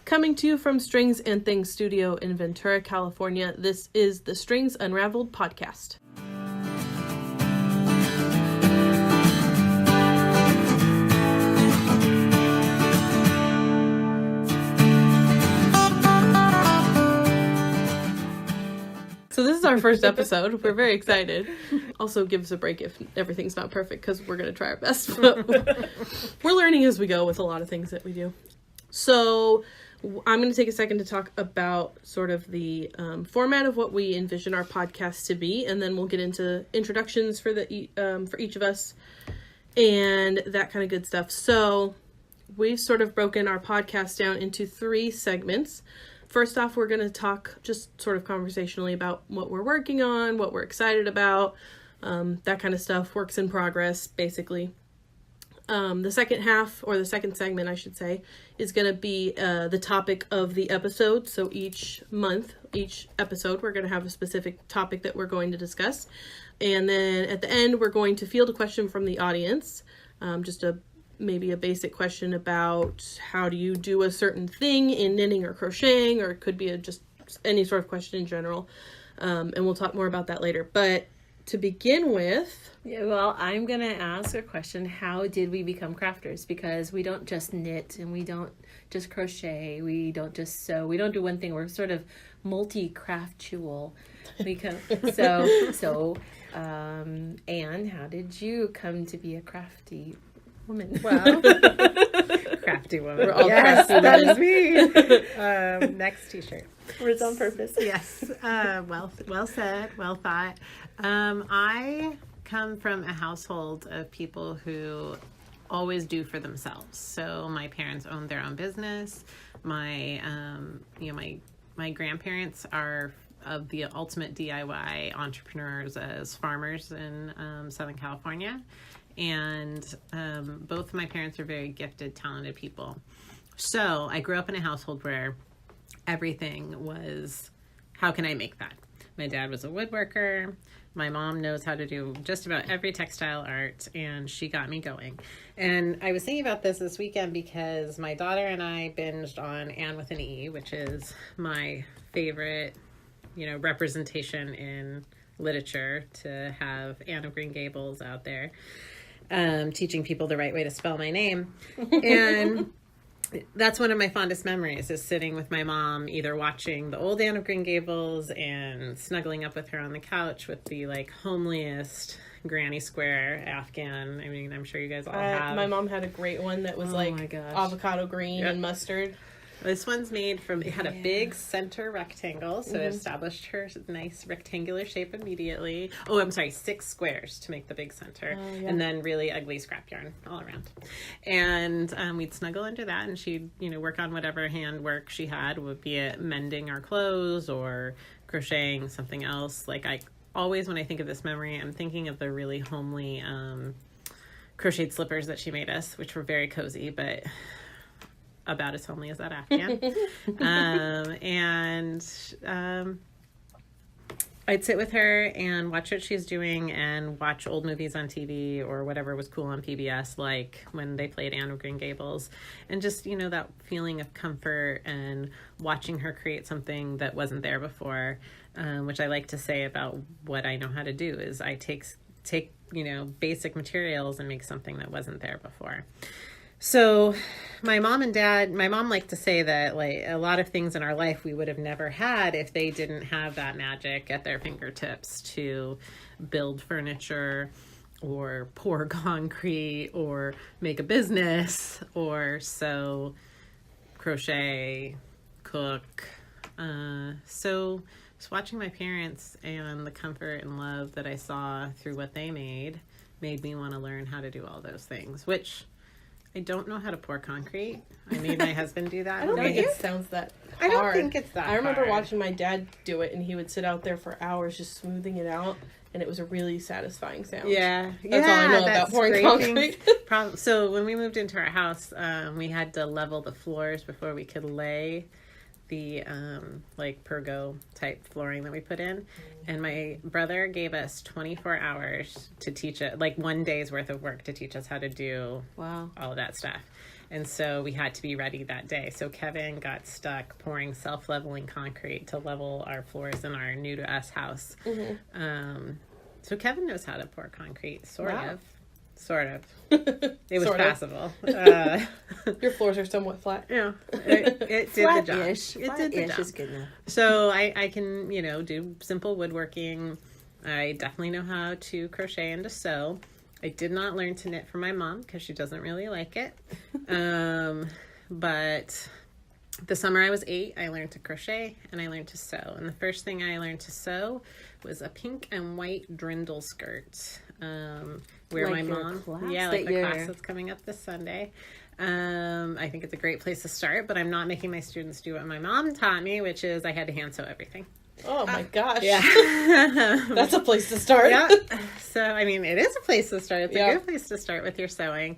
Coming to you from Strings and Things Studio in Ventura, California, this is the Strings Unraveled podcast. So this is our first episode. We're very excited. Also, give us a break if everything's not perfect, because we're going to try our best. But we're learning as we go with a lot of things that we do. So I'm going to take a second to talk about sort of the format of what we envision our podcast to be, and then we'll get into introductions for each of us and that kind of good stuff. So we've sort of broken our podcast down into 3 segments. First off, we're going to talk just sort of conversationally about what we're working on, what we're excited about, that kind of stuff, works in progress, basically. The second half, or the second segment, I should say, is going to be the topic of the episode. So each month, each episode, we're going to have a specific topic that we're going to discuss. And then at the end, we're going to field a question from the audience, maybe a basic question about how do you do a certain thing in knitting or crocheting, or it could be just any sort of question in general. And we'll talk more about that later. But to begin with... Yeah, well, I'm going to ask a question. How did we become crafters? Because we don't just knit and we don't just crochet. We don't just sew. We don't do one thing. We're sort of multi-craftual. Anne, how did you come to be a crafty woman? Well, crafty woman. We're all yes, crafty that women. is me. Next t-shirt. Words on purpose. Yes. Well said. Well thought. I come from a household of people who always do for themselves. So my parents owned their own business. My grandparents are of the ultimate DIY entrepreneurs as farmers in Southern California. And both of my parents are very gifted, talented people. So I grew up in a household where everything was, how can I make that? My dad was a woodworker. My mom knows how to do just about every textile art, and she got me going. And I was thinking about this weekend because my daughter and I binged on Anne with an E, which is my favorite, representation in literature, to have Anne of Green Gables out there. Teaching people the right way to spell my name. And that's one of my fondest memories, is sitting with my mom, either watching the old Anne of Green Gables and snuggling up with her on the couch with the homeliest granny square Afghan. I mean, I'm sure you guys all have. My mom had a great one that was avocado green and mustard. This one's made from, it had a big center rectangle, so it established her nice rectangular shape immediately. Oh, I'm sorry, 6 squares to make the big center, and then really ugly scrap yarn all around. And we'd snuggle under that, and she'd, work on whatever handwork she had, would be it mending our clothes or crocheting something else. I always, when I think of this memory, I'm thinking of the really homely crocheted slippers that she made us, which were very cozy, but about as homely as that Afghan. I'd sit with her and watch what she's doing and watch old movies on TV or whatever was cool on PBS, like when they played Anne of Green Gables, and just, that feeling of comfort and watching her create something that wasn't there before, which I like to say about what I know how to do is I take basic materials and make something that wasn't there before. So my mom liked to say that a lot of things in our life we would have never had if they didn't have that magic at their fingertips to build furniture or pour concrete or make a business or sew, crochet, cook. So just watching my parents and the comfort and love that I saw through what they made me want to learn how to do all those things, which I don't know how to pour concrete. I made my husband do that. I don't think it sounds that hard. I don't think it's that hard. I remember watching my dad do it, and he would sit out there for hours just smoothing it out, and it was a really satisfying sound. Yeah. That's all I know about pouring concrete. So when we moved into our house, we had to level the floors before we could lay the pergo type flooring that we put in. And my brother gave us 24 hours to teach it, 1 day's worth of work to teach us how to do all of that stuff. And so we had to be ready that day. So Kevin got stuck pouring self-leveling concrete to level our floors in our new to us house. So Kevin knows how to pour concrete, sort of. It was passable. Your floors are somewhat flat. Yeah, it did the job. Flat-ish. It did the Flat-ish job. is good enough. So I can, do simple woodworking. I definitely know how to crochet and to sew. I did not learn to knit from my mom because she doesn't really like it. But the summer I was 8, I learned to crochet and I learned to sew. And the first thing I learned to sew was a pink and white drindle skirt. Where like my mom, like the class that's coming up this Sunday. I think it's a great place to start, but I'm not making my students do what my mom taught me, which is I had to hand sew everything. Oh my gosh. Yeah. That's a place to start. Yeah. So, I mean, it is a place to start. It's a good place to start with your sewing.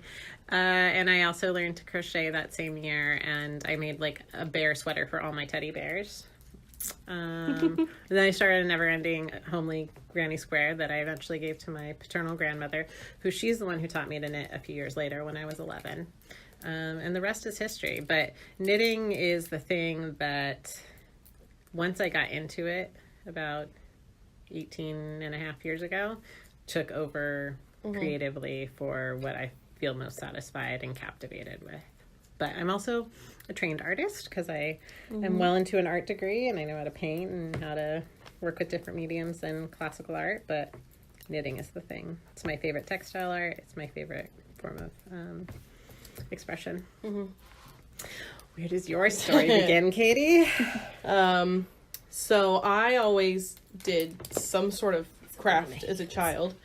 And I also learned to crochet that same year, and I made like a bear sweater for all my teddy bears. And then I started a never-ending homely granny square that I eventually gave to my paternal grandmother, who she's the one who taught me to knit a few years later when I was 11. And the rest is history. But knitting is the thing that once I got into it about 18 and a half years ago, took over creatively for what I feel most satisfied and captivated with. But I'm also a trained artist because I am well into an art degree and I know how to paint and how to work with different mediums than classical art, but knitting is the thing. It's my favorite textile art. It's my favorite form of expression. Where does your story begin, Katie? So I always did some sort of craft as a child.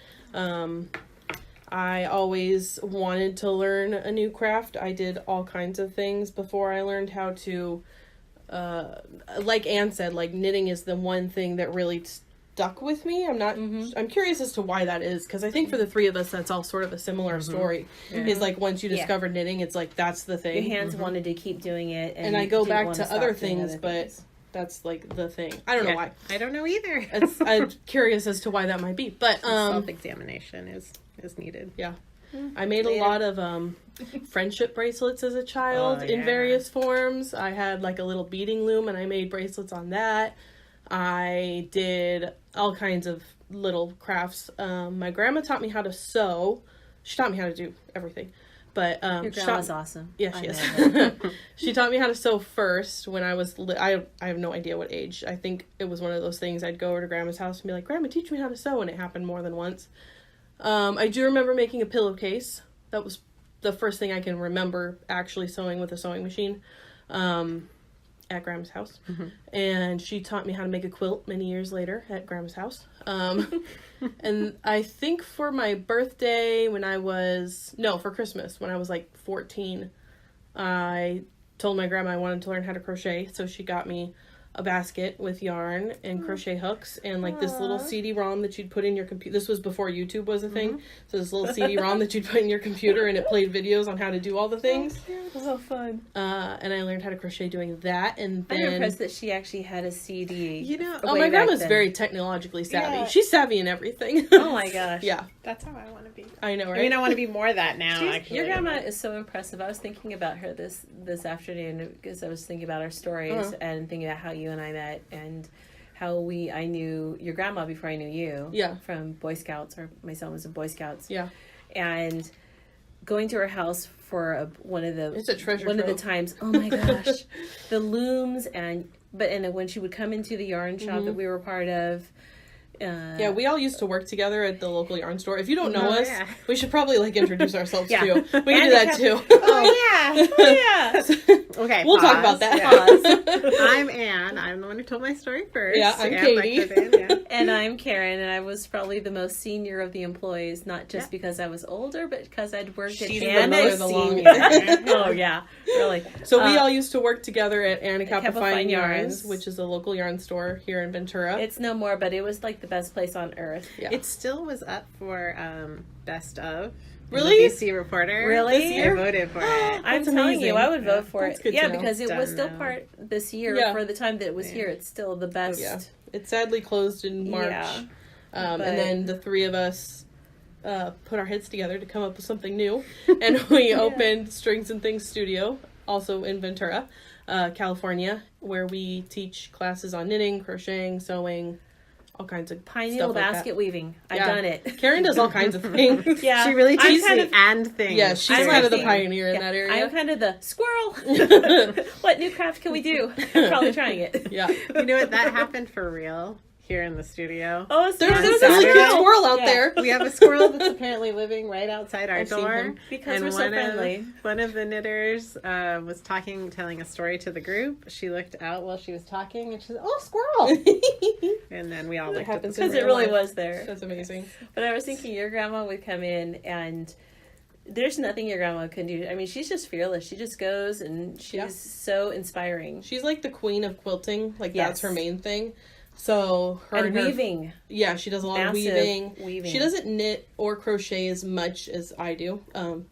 I always wanted to learn a new craft. I did all kinds of things before I learned how to, like Anne said, like knitting is the one thing that really stuck with me. I'm curious as to why that is, because I think for the three of us, that's all sort of a similar story. Is like once you discovered knitting, it's like, that's the thing. Your hands wanted to keep doing it. And I go back to other things, but that's like the thing. I don't know why. I don't know either. I'm curious as to why that might be, but self-examination is needed. Yeah. I made a lot of friendship bracelets as a child in various forms. I had like a little beading loom and I made bracelets on that. I did all kinds of little crafts. My grandma taught me how to sew. She taught me how to do everything. But your grandma's awesome. Yeah, she is. She taught me how to sew first when I was I have no idea what age. I think it was one of those things I'd go over to Grandma's house and be like, "Grandma, teach me how to sew," and it happened more than once. I do remember making a pillowcase. That was the first thing I can remember actually sewing with a sewing machine at Grandma's house. And she taught me how to make a quilt many years later at Grandma's house. And I think for my birthday for Christmas, when I was like 14, I told my grandma I wanted to learn how to crochet. So she got me a basket with yarn and crochet hooks and like this little CD-ROM that you'd put in your computer. This was before YouTube was a thing. So this little CD-ROM that you'd put in your computer and it played videos on how to do all the things. So fun. And I learned how to crochet doing that. And then I'm impressed that she actually had a CD. My grandma's very technologically savvy. Yeah. She's savvy in everything. Oh my gosh. Yeah. That's how I want to be. I know, right? I mean, I want to be more of that now, actually. Your grandma is so impressive. I was thinking about her this afternoon because I was thinking about our stories and thinking about how you and I met and how I knew your grandma before I knew you. Yeah. From Boy Scouts, or my son was in Boy Scouts. Yeah. And going to her house for one of the times. Oh my gosh, the looms and when she would come into the yarn shop that we were part of. We all used to work together at the local yarn store. If you don't know us, we should probably like introduce ourselves too. We can do that too. Okay, we'll talk about that. Pause. I'm Anne. I'm the one who told my story first. Yeah, I'm Katie. And I'm Karen, and I was probably the most senior of the employees, not just because I was older, but because I'd worked at Anna Senior. Oh yeah, really. So we all used to work together at Anacapa Fine Yarns, which is a local yarn store here in Ventura. It's no more, but it was like the best place on earth. Yeah. It still was up for best of. Really? The BC Reporter. Really? This year? I voted for it. I'm telling you, I would vote for it. Yeah, because it was still now. part this year for the time that it was here. It's still the best. Yeah. It sadly closed in March. Yeah. And then the three of us put our heads together to come up with something new. And we opened Strings and Things Studio, also in Ventura, California, where we teach classes on knitting, crocheting, sewing, all kinds of pine stuff needle like basket that. weaving. I've done it. Karen does all kinds of things. Yeah, She really teaches kind of, and things. Yeah, she's I'm kind of the like pioneer in that area. I'm kind of the squirrel. What new craft can we do? Probably trying it. Yeah. You know what? That happened for real here in the studio. Oh, There's a really Saturday. cute squirrel out Yeah. there. We have a squirrel that's apparently living right outside our I've seen door. him. Because And we're so friendly. One of the knitters was telling a story to the group. She looked out while she was talking, and she said, "Oh, squirrel!" And then we all That looked at the happens in Because squirrel. it really life. was there. That's amazing. But I was thinking your grandma would come in and there's nothing your grandma can do. I mean, she's just fearless. She just goes and she's so inspiring. She's like the queen of quilting. Like, that's Yes. her main thing. So her And weaving. Yeah, she does a lot of Massive weaving. She doesn't knit or crochet as much as I do,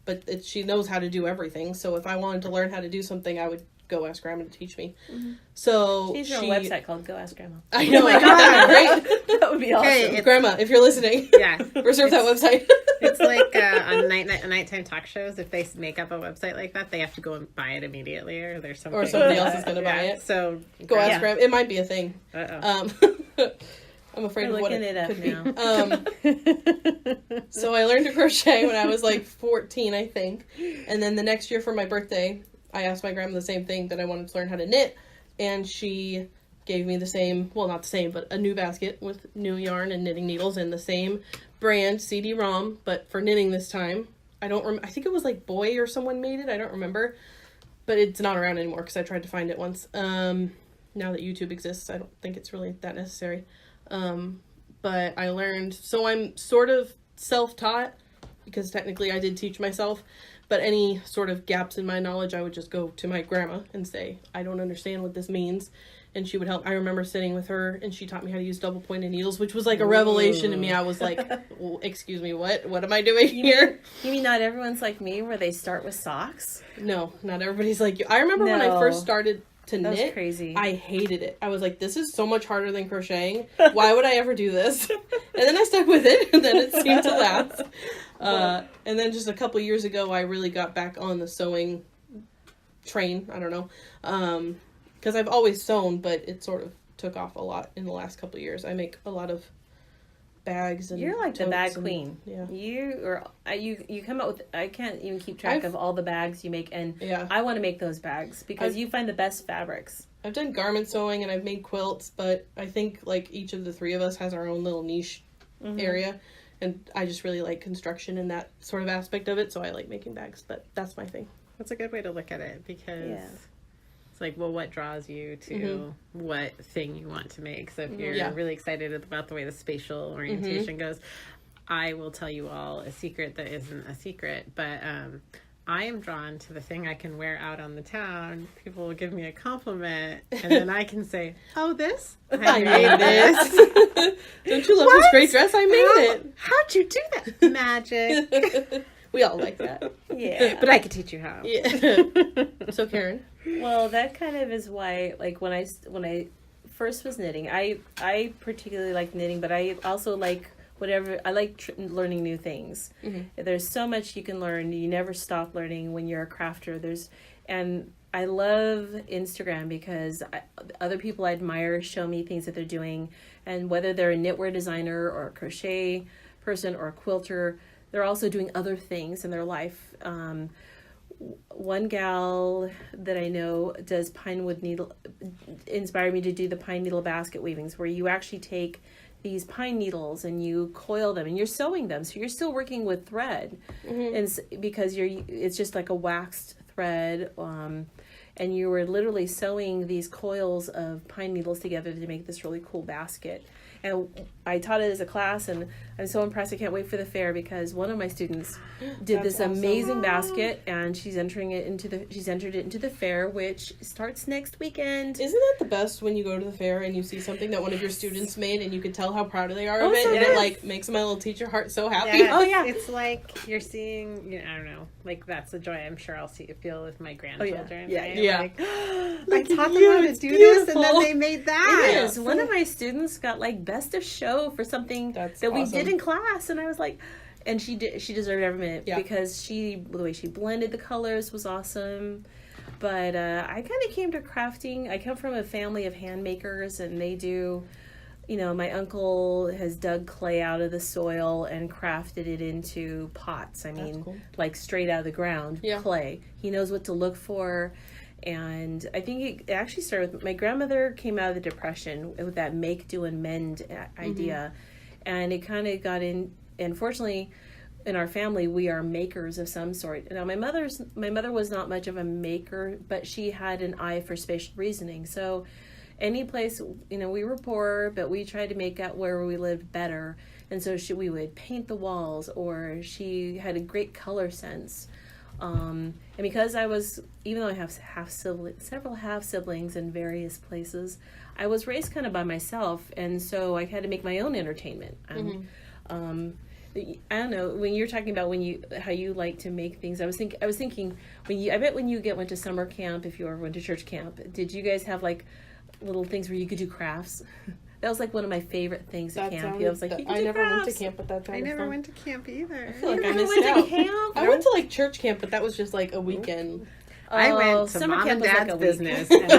but she knows how to do everything. So if I wanted to learn how to do something, I would go ask Grandma to teach me. Mm-hmm. So She's on a website called Go Ask Grandma. I know. Oh my I got that great. That would be awesome. Okay, it's, Grandma, if you're listening, yeah, reserve that website. it's like on nighttime talk shows. If they make up a website like that, they have to go and buy it immediately, or there's something. Or somebody else is going to buy it. So Go ask Yeah. Grandma. It might be a thing. I'm afraid We're of what looking it it up could now. be. So I learned to crochet when I was like 14, I think. And then the next year for my birthday, I asked my grandma the same thing, that I wanted to learn how to knit. And she gave me the same, well, not the same, but a new basket with new yarn and knitting needles and the same brand, CD-ROM, but for knitting this time. I think it was like Boy or someone made it. I don't remember. But it's not around anymore because I tried to find it once. Now that YouTube exists, I don't think it's really that necessary. But I learned, so I'm sort of self-taught because technically I did teach myself, but any sort of gaps in my knowledge, I would just go to my grandma and say, I don't understand what this means. And she would help. I remember sitting with her and she taught me how to use double pointed needles, which was like a revelation to me. I was like, well, excuse me, what am I doing here? You mean not everyone's like me where they start with socks? No, not everybody's like you. I remember when I first started to That was knit, crazy. I hated it. I was like, this is so much harder than crocheting. Why would I ever do this? And then I stuck with it, and then it seemed to last. And then just a couple years ago, I really got back on the sewing train. I don't know. Because I've always sewn, but it sort of took off a lot in the last couple of years. I make a lot of bags and You're like the totes bag and- queen. Yeah. You come up with, I can't even keep track of all the bags you make, and Yeah. I want to make those bags because you find the best fabrics. I've done garment sewing and I've made quilts, but I think like each of the three of us has our own little niche area, and I just really like construction and that sort of aspect of it, so I like making bags, but that's my thing. that's a good way to look at it, because Yeah. it's like, well, what draws you to what thing you want to make? So if you're Yeah. really excited about the way the spatial orientation goes, I will tell you all a secret that isn't a secret, but I am drawn to the thing I can wear out on the town. People will give me a compliment, and then I can say, "Oh, this? I made this. Don't you love this great dress? I made it. How'd you do that? Magic." We all like that. Yeah. But I could teach you how. Yeah. So Karen, Well, that kind of is why, like, when I first was knitting, I particularly like knitting, but I also like I like learning new things. There's so much you can learn. You never stop learning when you're a crafter. And I love Instagram because other people I admire show me things that they're doing, and whether they're a knitwear designer or a crochet person or a quilter, they're also doing other things in their life. One gal that I know does pinewood needle, inspired me to do the pine needle basket weavings, where you actually take these pine needles and you coil them and you're sewing them, so you're still working with thread, and because it's just like a waxed thread, and you were literally sewing these coils of pine needles together to make this really cool basket. And I taught it as a class, and I'm so impressed. I can't wait for the fair, because one of my students did That's this amazing basket, and she's entered it into the fair, which starts next weekend. isn't that the best when you go to the fair and you see something that one of your students made and you can tell how proud they are of it, so and yes. it like makes my little teacher heart so happy. Yeah, Oh, yeah. It's like you're seeing, I don't know, like that's the joy I'm sure I'll feel with my grandchildren. Yeah. Right? Yeah. Like, I Look at taught them you, how to it's do this, and beautiful. then they made that. It is. One of my students got like best of show for something That's that we awesome. did in class, and I was like, And she deserved every minute Yeah. because the way she blended the colors was awesome. But I kind of came to crafting. I come from a family of hand makers, and they do, my uncle has dug clay out of the soil and crafted it into pots. I mean, cool. like straight out of the ground, Yeah. clay. He knows what to look for. And I think it actually started with my grandmother came out of the Depression with that make, do, and mend idea. And it kind of got in, and fortunately, in our family, we are makers of some sort. Now, my mother was not much of a maker, but she had an eye for spatial reasoning. So any place, we were poor, but we tried to make out where we lived better. And so we would paint the walls, or she had a great color sense. And because even though I have several half siblings in various places, I was raised kind of by myself. And so I had to make my own entertainment. I don't know, when you're talking about how you like to make things, I was thinking I bet when you went to summer camp, if you ever went to church camp, did you guys have like little things where you could do crafts? That was like one of my favorite things at camp. I was like, I never went to camp, but that sounded I never fun. went to camp either. I feel like I missed went out. to camp? I went to like church camp, but that was just like a weekend. I went to summer mom camp and was like dad's a week. business, and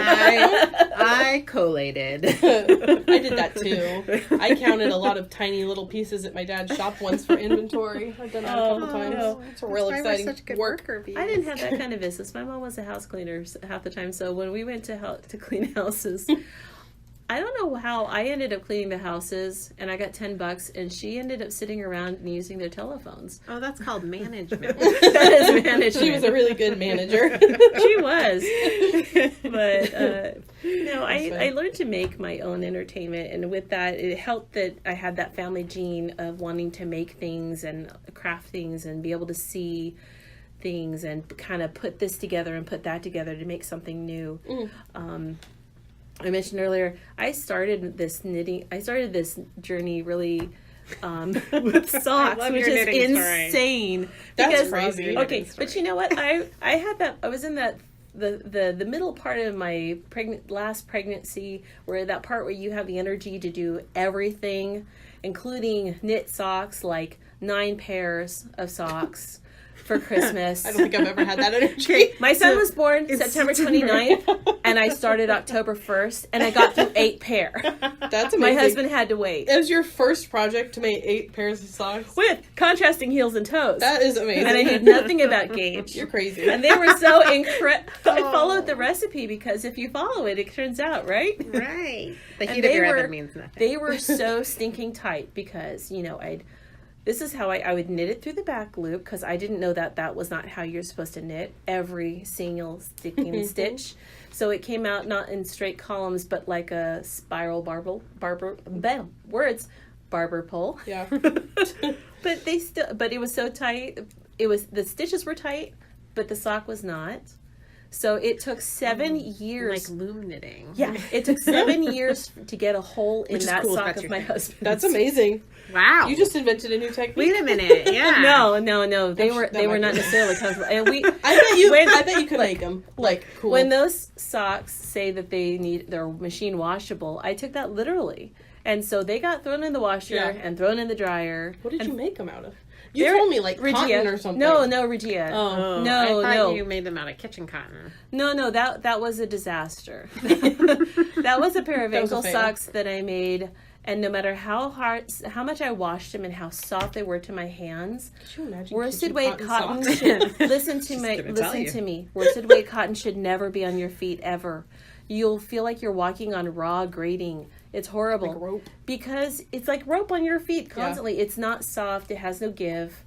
I collated. I did that too. I counted a lot of tiny little pieces at my dad's shop once for inventory. I've done that a couple times. no. It's a real exciting such good work. worker bees. I didn't have that kind of business. My mom was a house cleaner half the time, so when we went to clean houses, I don't know how I ended up cleaning the houses, and I got $10, and she ended up sitting around and using their telephones. Oh, that's called management. That is management. She was a really good manager. She was. But I learned to make my own entertainment, and with that, it helped that I had that family gene of wanting to make things and craft things and be able to see things and kind of put this together and put that together to make something new. I mentioned earlier, I started this journey really with socks, love which your is knitting story. insane. That's Because- crazy. Okay, but you know what? I had that. I was in that the middle part of my last pregnancy, where that part where you have the energy to do everything, including knit socks, like 9 pairs of socks for Christmas. I don't think I've ever had that energy. My son was born September 29th, and I started October 1st, and I got through 8 pair. That's amazing. My husband had to wait. It was your first project to make 8 pairs of socks? With contrasting heels and toes. That is amazing. And I knew nothing about gauge. You're crazy. And they were so incredible. I followed the recipe because if you follow it, it turns out, right? Right. The And heat of they your were- oven means nothing. They were so stinking tight because, this is how I would knit it through the back loop, because I didn't know that was not how you're supposed to knit every single sticking stitch. So it came out not in straight columns, but like a spiral barber pole. Yeah. But it was so tight. The stitches were tight, but the sock was not. So it took 7 years. Like loom knitting. Yeah, it took 7 years to get a hole in Which is that cool if sock that's of your my thing. husband. That's amazing. Wow. You just invented a new technique. Wait a minute. Yeah. No. They That were might not be- necessarily comfortable. And I bet you could make them. Like, cool. when those socks say that they're machine washable, I took that literally. And so they got thrown in the washer and thrown in the dryer. What did and you make them out of? You told me like cotton or something. No, Regia. Oh. No, I thought no. you made them out of kitchen cotton. No, that was a disaster. That was a pair of That was a ankle fail. socks that I made, and no matter how much I washed them and how soft they were to my hands, Could you imagine worsted kitchen weight cotton socks? should listen to me. Worsted weight cotton should never be on your feet ever. You'll feel like you're walking on raw grating. It's horrible. Like rope. Because it's like rope on your feet constantly. It's not soft. It has no give.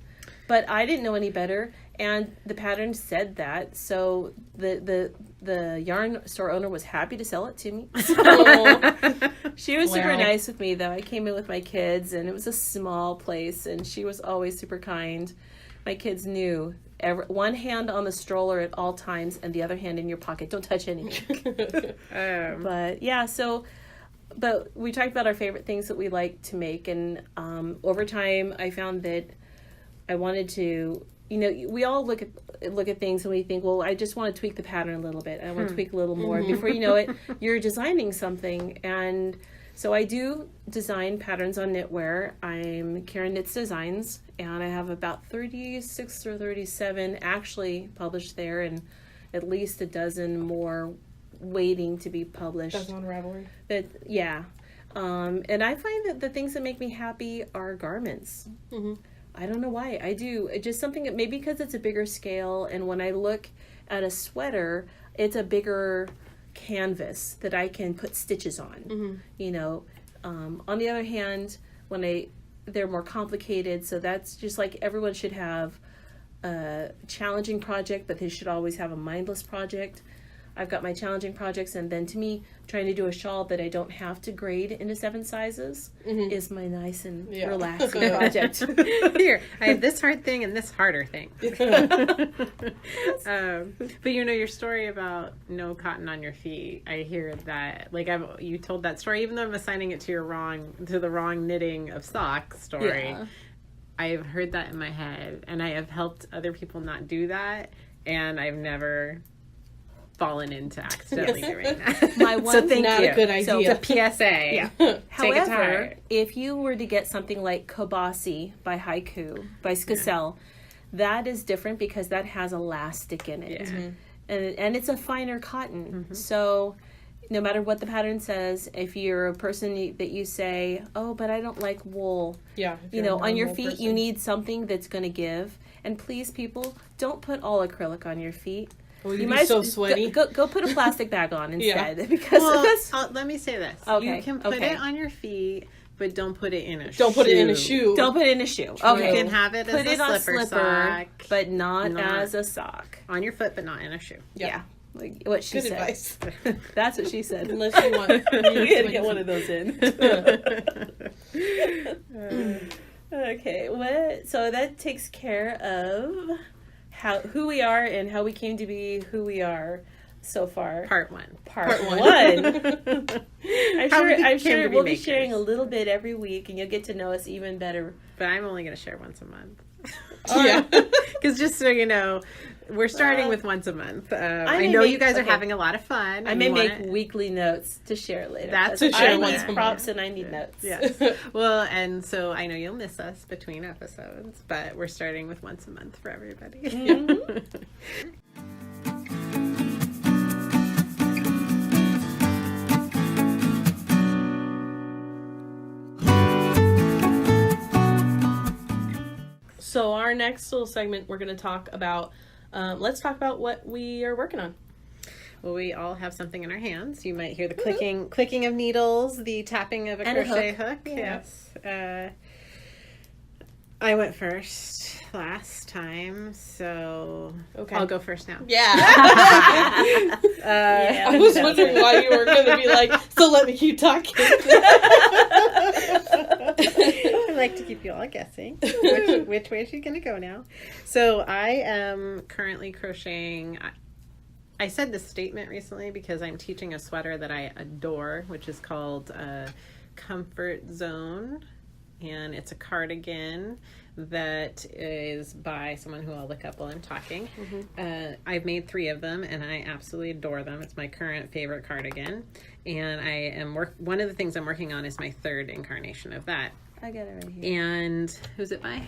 But I didn't know any better, and the pattern said that. So the yarn store owner was happy to sell it to me. She was super Wow. nice with me, though. I came in with my kids, and it was a small place, and she was always super kind. My kids knew one hand on the stroller at all times, and the other hand in your pocket. Don't touch anything. But yeah, but we talked about our favorite things that we like to make, and over time, I found that I wanted to, we all look at things and we think, well, I just want to tweak the pattern a little bit. I want to tweak a little more. Before you know it, you're designing something. And So I do design patterns on knitwear. I'm Karen Knits Designs, and I have about 36 or 37 actually published there, and at least a dozen more waiting to be published. That's Unraveling. But yeah, and I find that the things that make me happy are garments. Mm-hmm. I don't know why. I do. It's just something that maybe because it's a bigger scale, and when I look at a sweater, it's a bigger canvas that I can put stitches on. Mm-hmm. You know, on the other hand, they're more complicated, so that's just like everyone should have a challenging project, but they should always have a mindless project. I've got my challenging projects, and then to me, trying to do a shawl that I don't have to grade into 7 sizes is my nice and relaxing project. Here, I have this hard thing and this harder thing. But you know, your story about no cotton on your feet, I hear that, like you told that story, even though I'm assigning it to the wrong knitting of socks story. Yeah. I've heard that in my head, and I have helped other people not do that, and I've never fallen into accidentally doing that. My one's not a good idea. So it's a PSA. Yeah. however, if you were to get something like Kobasi by Haiku, by Skacel, that is different because that has elastic in it. Yeah. Mm-hmm. And it's a finer cotton. So no matter what the pattern says, if you're a person that you say, oh, but I don't like wool, Yeah. you know, on your feet, you need something that's going to give. And please, people, don't put all acrylic on your feet. Well, you might be so sweaty. Go put a plastic bag on instead. Because let me say this. Okay, You can put it on your feet, but don't put it in a shoe. Don't put it in a shoe. Don't put it in a shoe. Okay. You can have it as a slipper sock. But not as a sock. On your foot, but not in a shoe. Yeah. Like what she Good said. advice. That's what she said. Unless you want. You gotta get one of those in. Okay. So that takes care of who we are and how we came to be who we are so far. Part one. Part one. I'm sure to be we'll be makers. sharing a little bit every week, and you'll get to know us even better. But I'm only going to share once a month. Yeah. Because just so you know, we're starting with once a month. I know you guys are having a lot of fun. I may make weekly notes to share later. That's to share I once need a month. props and I need notes. Yes. Well, and so I know you'll miss us between episodes, but we're starting with once a month for everybody. Mm-hmm. So our next little segment, we're going to talk about, let's talk about what we are working on. Well, we all have something in our hands. You might hear the clicking of needles, the tapping of a And a crochet hook. hook. Yes. I went first last time, so Okay. I'll go first now. Yeah. I was wondering why you were going to be like, so let me keep talking. I like to keep you all guessing which way she's going to go now. So I am currently crocheting. I said this statement recently because I'm teaching a sweater that I adore, which is called Comfort Zone. And it's a cardigan that is by someone who I'll look up while I'm talking. Mm-hmm. I've made 3 of them, and I absolutely adore them. It's my current favorite cardigan. And I am one of the things I'm working on is my 3rd incarnation of that. I got it right here. And who's it by?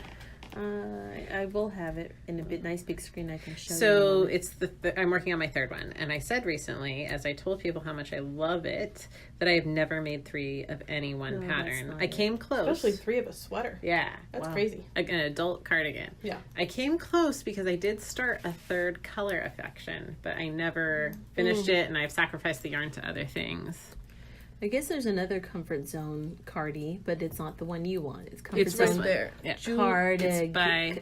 I will have it in a nice big screen I can show you. So it's I'm working on my 3rd one, and I said recently, as I told people how much I love it, that I have never made 3 of any one pattern. I came close. Especially 3 of a sweater. Yeah. That's crazy. Like an adult cardigan. Yeah. I came close because I did start a 3rd color affection, but I never finished it, and I've sacrificed the yarn to other things. I guess there's another Comfort Zone cardi, but it's not the one you want. It's Comfort It's Zone right there. Yeah.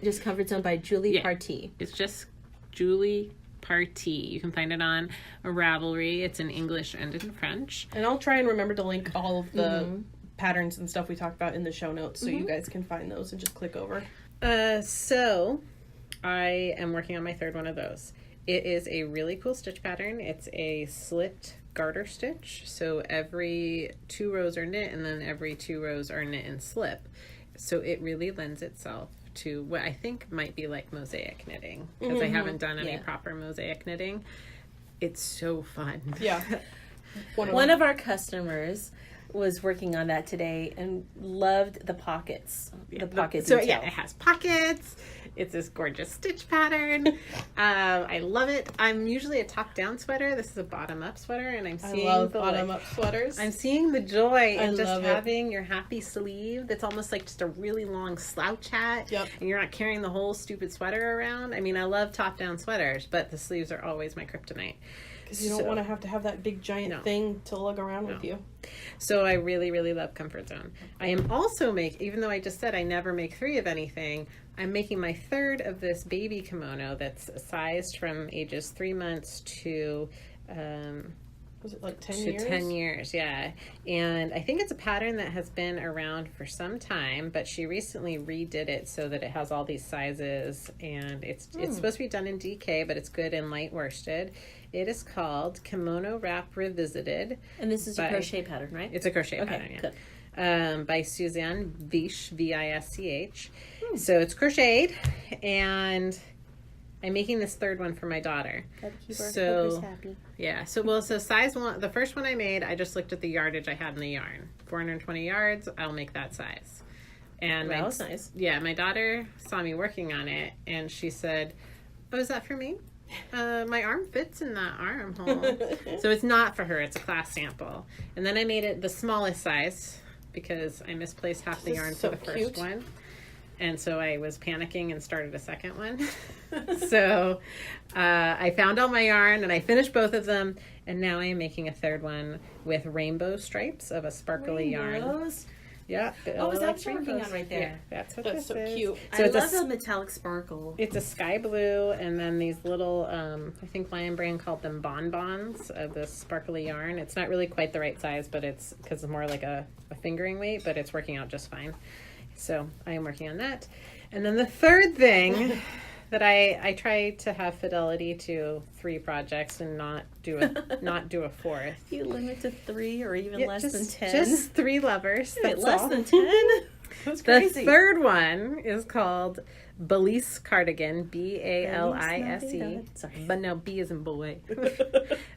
just Comfort Zone by Julie Partee. It's just Julie Partee. You can find it on Ravelry. It's in English and in French. And I'll try and remember to link all of the patterns and stuff we talked about in the show notes so you guys can find those and just click over. So I am working on my 3rd one of those. It is a really cool stitch pattern. It's a slit garter stitch. So every 2 rows are knit, and then every 2 rows are knit and slip. So it really lends itself to what I think might be like mosaic knitting, because I haven't done any proper mosaic knitting. It's so fun. Yeah. One of our customers was working on that today and loved the pockets. The pocket So detail. yeah, it has pockets. It's this gorgeous stitch pattern. I love it. I'm usually a top-down sweater. This is a bottom-up sweater, and I'm seeing I love the bottom-up sweaters. I'm seeing the joy in just love it. having your happy sleeve. That's almost like just a really long slouch hat. Yep. And you're not carrying the whole stupid sweater around. I mean, I love top-down sweaters, but the sleeves are always my kryptonite. Because you don't want to have that big giant thing to lug around with you. So I really, really love Comfort Zone. I am also even though I just said I never make 3 of anything, I'm making my 3rd of this baby kimono that's sized from ages 3 months to Was it like 10 to years? 10 years, yeah. And I think it's a pattern that has been around for some time, but she recently redid it so that it has all these sizes, and it's supposed to be done in DK, but it's good in light worsted. It is called Kimono Wrap Revisited. And this is a crochet pattern, right? It's a crochet pattern, yeah. Good. By Suzanne Visch, V-I-S-C-H. So it's crocheted, and I'm making this 3rd one for my daughter. Gotta keep our So- focus happy. Yeah, so size 1, the first one I made, I just looked at the yardage I had in the yarn. 420 yards, I'll make that size. And That was nice. Yeah, my daughter saw me working on it, and she said, "Oh, is that for me? My arm fits in that armhole." So it's not for her, it's a class sample. And then I made it the smallest size because I misplaced half the This yarn is for so the first cute. one. And so I was panicking and started a second one. So I found all my yarn and I finished both of them. And now I am making a 3rd one with rainbow stripes of a sparkly yarn. Rainbows. Yeah. Oh, is that what you're working on right there? Yeah, that's what That's this so is. cute. So I it's love a, the metallic sparkle. it's a sky blue, and then these little, I think Lion Brand called them bonbons of this sparkly yarn. It's not really quite the right size, but it's because it's more like a fingering weight, but it's working out just fine. So I am working on that. And then the 3rd thing that I try to have fidelity to 3 projects and not do a 4th. You limit to 3 or even Yeah, less just, than 10. Just 3 lovers. Wait, That's less all. than 10? That's The crazy. 3rd one is called Balise Cardigan, B-A-L-I-S-E. Sorry. But no, B is in boy.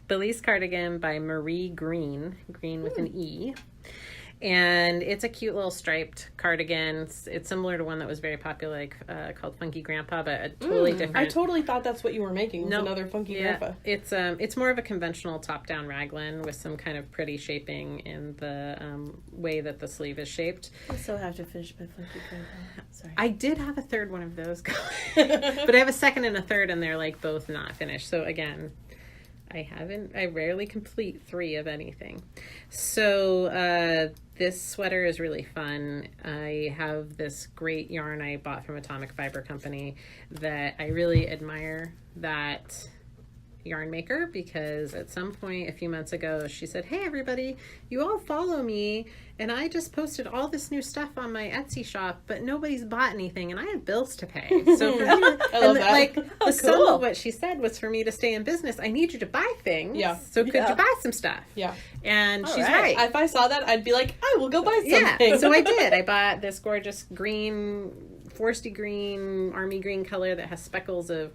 Balise Cardigan by Marie Green with an E. And it's a cute little striped cardigan. It's similar to one that was very popular, called Funky Grandpa, but a totally different. I totally thought that's what you were making. Was No, another funky yeah, grandpa. it's more of a conventional top-down raglan with some kind of pretty shaping in the way that the sleeve is shaped. I still have to finish my funky grandpa. Sorry. I did have a 3rd one of those, but I have a 2nd and a 3rd, and they're like both not finished. So again, I rarely complete 3 of anything. So this sweater is really fun. I have this great yarn I bought from Atomic Fiber Company that I really admire that yarn maker, because at some point a few months ago she said, "Hey everybody, you all follow me and I just posted all this new stuff on my Etsy shop, but nobody's bought anything and I have bills to pay." So for me, I love that. like the sum cool. of what she said was, for me to stay in business, I need you to buy things. Yeah. So could you buy some stuff? Yeah. And All she's right. right. If I saw that, I'd be like, I will go buy something. Yeah, so I did. I bought this gorgeous green, foresty green, army green color that has speckles of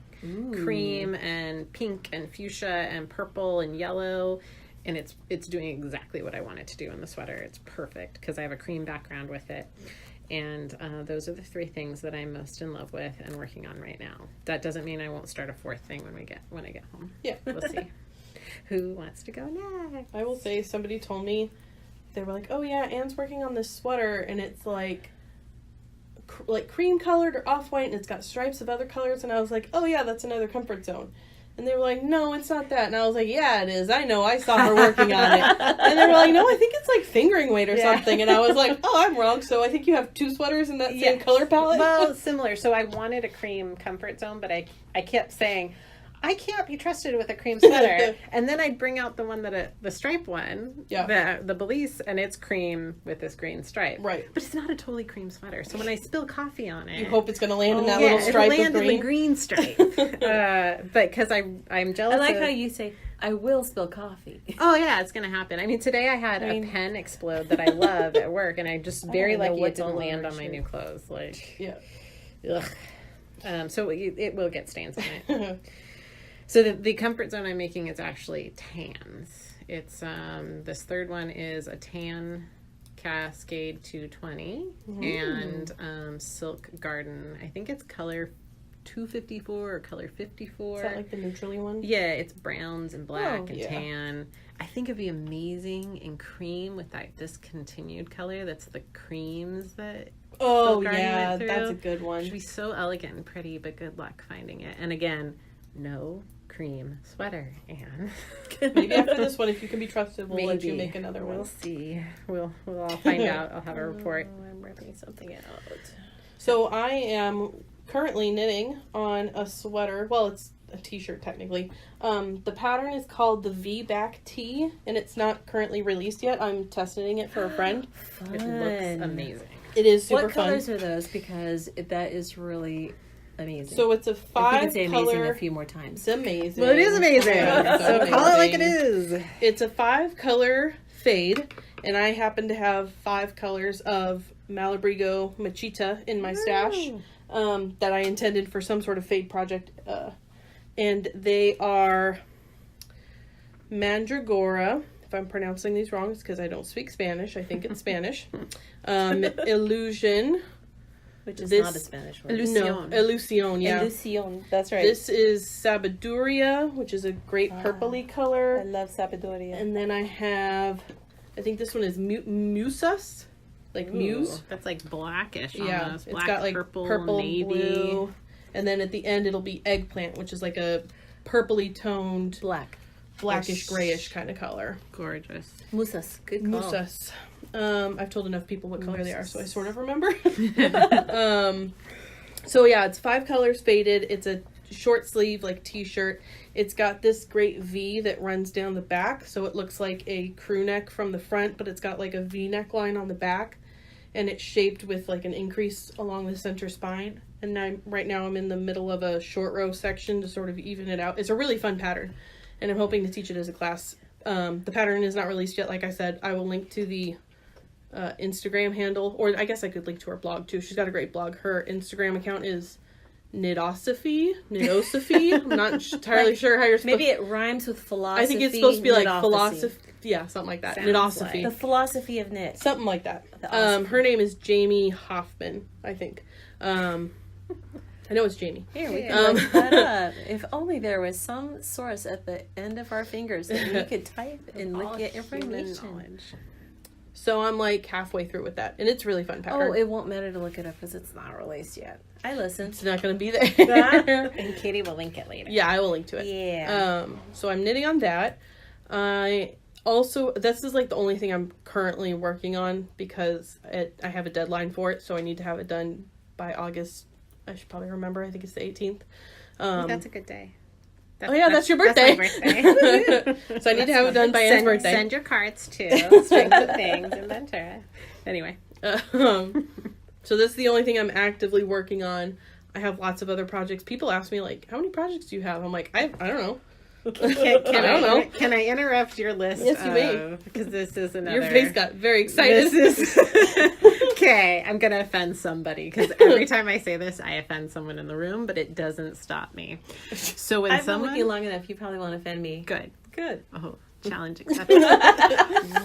cream and pink and fuchsia and purple and yellow, and it's doing exactly what I want it to do in the sweater. It's perfect because I have a cream background with it. And those are the 3 things that I'm most in love with and working on right now. That doesn't mean I won't start a 4th thing when I get home. Yeah. We'll see. Who wants to go next? I will say, somebody told me, they were like, "Oh yeah, Anne's working on this sweater and it's like cream colored or off-white and it's got stripes of other colors." And I was like, "Oh yeah, that's another Comfort Zone." And they were like, "No, it's not that." And I was like, "Yeah, it is. I know. I saw her working on it." And they were like, "No, I think it's like fingering weight or something." And I was like, "Oh, I'm wrong. So I think you have 2 sweaters in that same color palette?" Well, similar. So I wanted a cream Comfort Zone, but I kept saying, I can't be trusted with a cream sweater. And then I'd bring out the one the stripe one, the Balise, and it's cream with this green stripe. Right. But it's not a totally cream sweater. So when I spill coffee on it, You hope it's going to land in that yeah, little stripe it'll land of in green. the green stripe. But because I'm jealous. I like of, how you say, "I will spill coffee." Oh yeah, it's gonna happen. I mean, today I had a pen explode that I love at work, and I just very lucky it didn't land on my new clothes. Like, Yeah. ugh. So it will get stains on it. So the Comfort Zone I'm making is actually tans, It's this third one is a tan Cascade 220 and Silk Garden. I think it's color 254 or color 54. Is that like the neutrally one? Yeah, it's browns and black and yeah. tan. I think it'd be amazing in cream with that discontinued color. That's the creams that Oh, Silk Garden yeah, went through. that's a good one. Should be so elegant and pretty, but good luck finding it. And again, no cream sweater, Anne. Maybe after this one, if you can be trusted, we'll let you Maybe. make another one. We'll see. We'll all find out. I'll have a report. I'm ripping something out. So I am currently knitting on a sweater. Well, it's a t-shirt technically. The pattern is called the V-back tee, and it's not currently released yet. I'm testing it for a friend. Fun. It looks amazing. It is super What fun. colors are those? Because that is really amazing. So it's a if you 5 could say amazing color. a few more times. It's amazing. Well, it is amazing. Yeah, So it's call it like it amazing. is. It's a 5 color fade, and I happen to have 5 colors of Malabrigo Machita in my stash that I intended for some sort of fade project. And they are Mandragora. If I'm pronouncing these wrong, it's because I don't speak Spanish. I think it's Spanish. Illusion. Which is This- not a Spanish word. Illusion. No, Illusion, yeah. Illusion, that's right. This is Sabiduria, which is a great purpley color. I love Sabiduria. And then I have, I think this one is Musas, like Muse. That's like blackish Yeah, almost. it's Black, got like purple, navy. blue. And then at the end it'll be Eggplant, which is like a purpley toned, Black. blackish grayish kind of color. Gorgeous. Musas. Good call. Musas. I've told enough people what color they are, so I sort of remember. So yeah, it's 5 colors faded. It's a short sleeve like t-shirt. It's got this great V that runs down the back, so it looks like a crew neck from the front, but it's got like a V neckline on the back, and it's shaped with like an increase along the center spine. And right now I'm in the middle of a short row section to sort of even it out. It's a really fun pattern, and I'm hoping to teach it as a class. The pattern is not released yet, like I said. I will link to the Instagram handle, or I guess I could link to her blog too. She's got a great blog. Her Instagram account is Knitosophy. I'm not entirely sure how you're supposed. Maybe it rhymes with philosophy. I think it's supposed to be like knitophacy. philosophy. Yeah, something like that. Sounds Knitosophy. The philosophy of knit. Something like that. The osophy. Her name is Jamie Hoffman, I think. I know it's Jamie. Here, we can look that up. If only there was some source at the end of our fingers that we could type and All get human information. knowledge. So I'm like halfway through with that, and it's a really fun pattern. Oh, it won't matter to look it up because it's not released yet. I listened. It's not going to be there. And Katie will link it later. Yeah, I will link to it. Yeah. So I'm knitting on that. I also, this is like the only thing I'm currently working on because I have a deadline for it, so I need to have it done by August. I should probably remember. I think it's the 18th. That's a good day. That's your birthday. That's my birthday. So I need to have it done by Anne's birthday. Send your cards to Strength of Things in Ventura. Anyway. So this is the only thing I'm actively working on. I have lots of other projects. People ask me like, how many projects do you have? I'm like, I don't know. Can I don't know. Can I interrupt your list? Yes, you may. Because this is another. Your face got very excited. This is okay. I'm gonna offend somebody because every time I say this, I offend someone in the room, but it doesn't stop me. So when I've been someone with you long enough, you probably won't offend me. good, Good. oh, challenge accepted.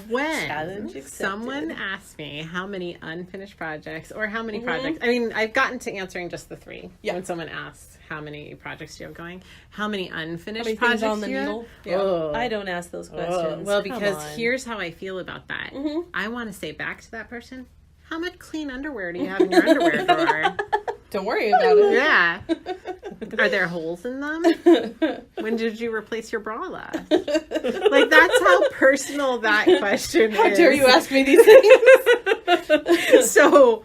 When Challenge accepted. someone asks me how many unfinished projects or how many projects, I mean, I've gotten to answering just the 3. Yeah. When someone asks how many projects do you have going, how many unfinished How many projects things on the do you have? needle? Yeah. Oh. I don't ask those Oh, questions. well, Come because on. here's how I feel about that. I want to say back to that person, how much clean underwear do you have in your underwear drawer? Don't worry about it. Yeah. Are there holes in them? When did you replace your bra last? Like, that's how personal that question How is. dare you ask me these things? So,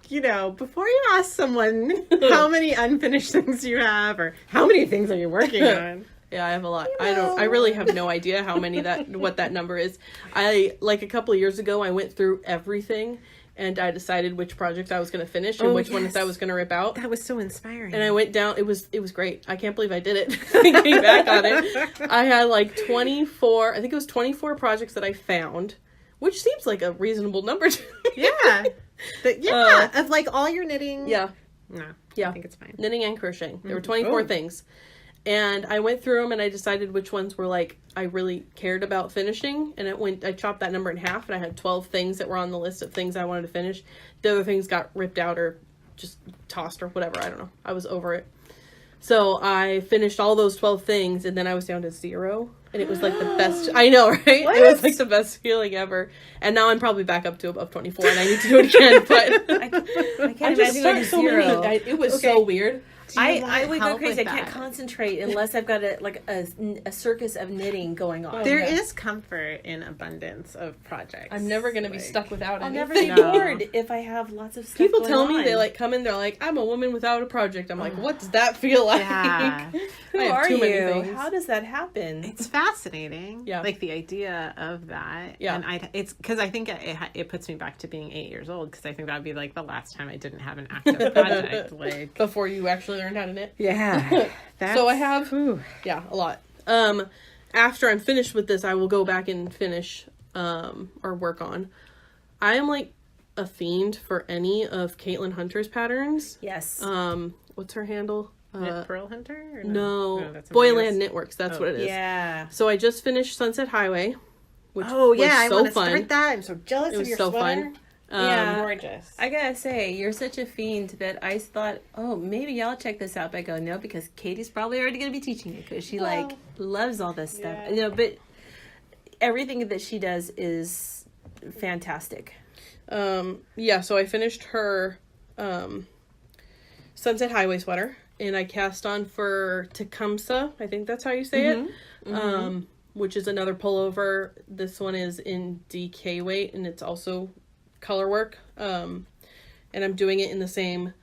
you know, before you ask someone how many unfinished things you have or how many things are you working on, Yeah, I have a lot. I really have no idea how many what that number is. I like a couple of years ago I went through everything and I decided which projects I was going to finish and which ones I was going to rip out. that was so inspiring. And I went down. It was great. I can't believe I did it. Thinking back on it, I had like 24. I think it was 24 projects that I found, which seems like a reasonable number to me. Yeah. Of like all your knitting. Yeah. No. Yeah. I think it's fine. Knitting and crocheting. There were 24 things. And I went through them and I decided which ones were like I really cared about finishing. And I chopped that number in half, and I had 12 things that were on the list of things I wanted to finish. The other things got ripped out or just tossed or whatever. I don't know. I was over it. So I finished all those 12 things, and then I was down to 0. And it was like the best. I know, right? What? It was like the best feeling ever. And now I'm probably back up to above 24, and I need to do it again. But I can't imagine going to so 0. many. It was so weird. I would go help crazy. with I can't that? concentrate unless I've got a circus of knitting going on. There is comfort in abundance of projects. I'm never going to be stuck without I'll anything. never be No. bored if I have lots of stuff People going tell me on. they like come in, they're like, I'm a woman without a project. I'm like, what does that feel like? Yeah. Who I have are too many you? things. How does that happen? It's fascinating. Yeah. Like the idea of that. Yeah. And it's because I think it puts me back to being 8 years old, because I think that would be like the last time I didn't have an active project. Like, Before you actually learned how to knit. yeah. So I have, a lot. After I'm finished with this, I will go back and finish, or work on. I am like a fiend for any of Caitlin Hunter's patterns. Yes. What's her handle? Knit Pearl Hunter? Or No, that's somebody Boyland else. Knitworks. That's what it is. Yeah. So I just finished Sunset Highway, which Oh was yeah, I so want to fun. start that. I'm so jealous It of was your so sweater. fun. Yeah. Gorgeous. I gotta say, you're such a fiend that I thought, oh, maybe y'all check this out. But I go, no, because Katie's probably already gonna be teaching it because she like loves all this stuff. Yeah. You know, but everything that she does is fantastic. Yeah, so I finished her Sunset Highway sweater, and I cast on for Tecumseh, I think that's how you say it, which is another pullover. This one is in DK weight, and it's also color work, and I'm doing it in the same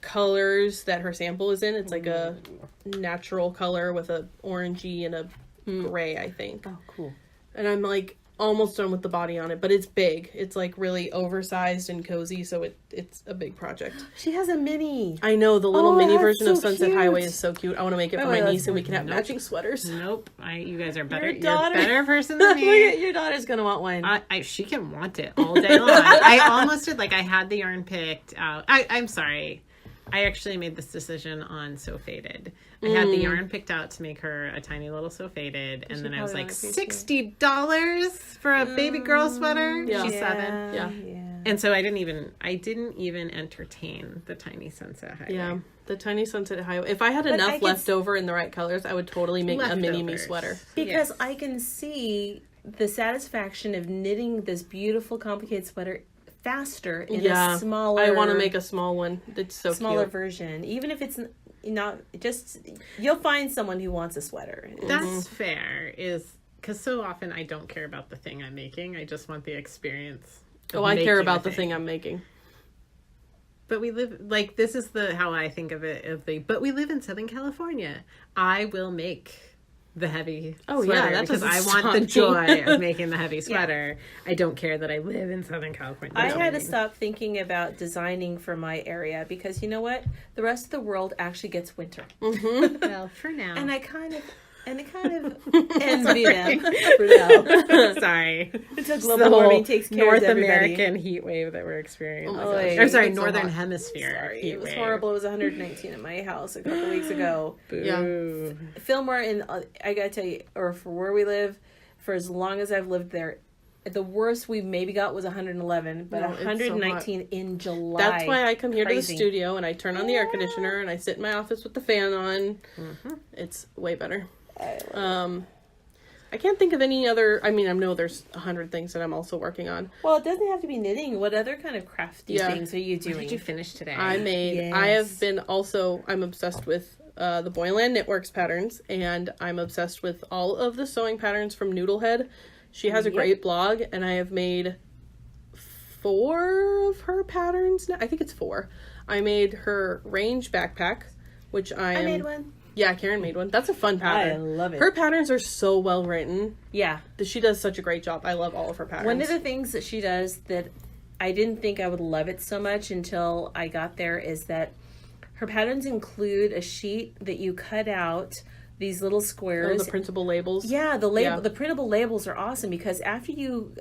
colors that her sample is in. It's like a natural color with a orangey and a gray, I think. Oh, cool. And I'm like almost done with the body on it, but it's big. It's like really oversized and cozy, so it's a big project. She has a mini. I know the little Oh, mini that's version of so Sunset cute. Highway is so cute. I want to make it for Oh, my that's niece, and we can have Nope. matching sweaters. Nope. You guys are better. Your You're daughter- a better person than Look me. at your daughter's gonna want one. She can want it all day long. I almost did. Like, I had the yarn picked out. I'm sorry. I actually made this decision on So Faded. I had the yarn picked out to make her a tiny little So Faded, and then I was probably like, want a piece, $60 for a baby girl sweater. Yeah. She's 7, Yeah. and so I didn't even entertain the tiny Sunset Highway. Yeah, the tiny Sunset Highway. If I had But enough I could left over in the right colors, I would totally make a mini me Leftovers. sweater. Because Yes. I can see the satisfaction of knitting this beautiful, complicated sweater faster in a smaller. I want to make a small one. It's so smaller cute. version, even if it's not just. You'll find someone who wants a sweater. That's fair. Is because so often I don't care about the thing I'm making. I just want the experience. of Oh, I care making about the thing I'm making. But we live like this is how I think of it. But we live in Southern California. I will make the heavy Oh, sweater yeah, that because I doesn't want the stop me. joy of making the heavy sweater. I don't care that I live in Southern California. I That's had to what mean. stop thinking about designing for my area because you know what? The rest of the world actually gets winter, Well, for now. and I kind of envy them for now. Sorry. Until The global whole warming takes care North of everybody. American heat wave that we're experiencing. Oh my gosh. Or sorry, It's so Northern hot. Hemisphere Sorry, heat it was wave. horrible. It was 119 at my house a couple weeks ago. Boo. Fillmore, I gotta tell you, or for where we live, for as long as I've lived there, the worst we maybe got was 111, but No, it's so 119 in July. That's why I come here to the Crazy. studio and I turn on the air conditioner and I sit in my office with the fan on. It's way better. I can't think of any other. I mean, I know there's 100 things that I'm also working on. Well, it doesn't have to be knitting. What other kind of crafty Yeah. things are you What doing? did you finish today? I made. Yes. I have been also. I'm obsessed with the Boyland Knitworks patterns, and I'm obsessed with all of the sewing patterns from Noodlehead. She has a Yep. great blog, and I have made 4 of her patterns now. I think it's 4. I made her range backpack, which I made one. Yeah, Karen made one. That's a fun pattern. I love it. Her patterns are so well written. Yeah. She does such a great job. I love all of her patterns. One of the things that she does that I didn't think I would love it so much until I got there is that her patterns include a sheet that you cut out these little squares. Oh, the printable labels. Yeah, the printable labels are awesome because after you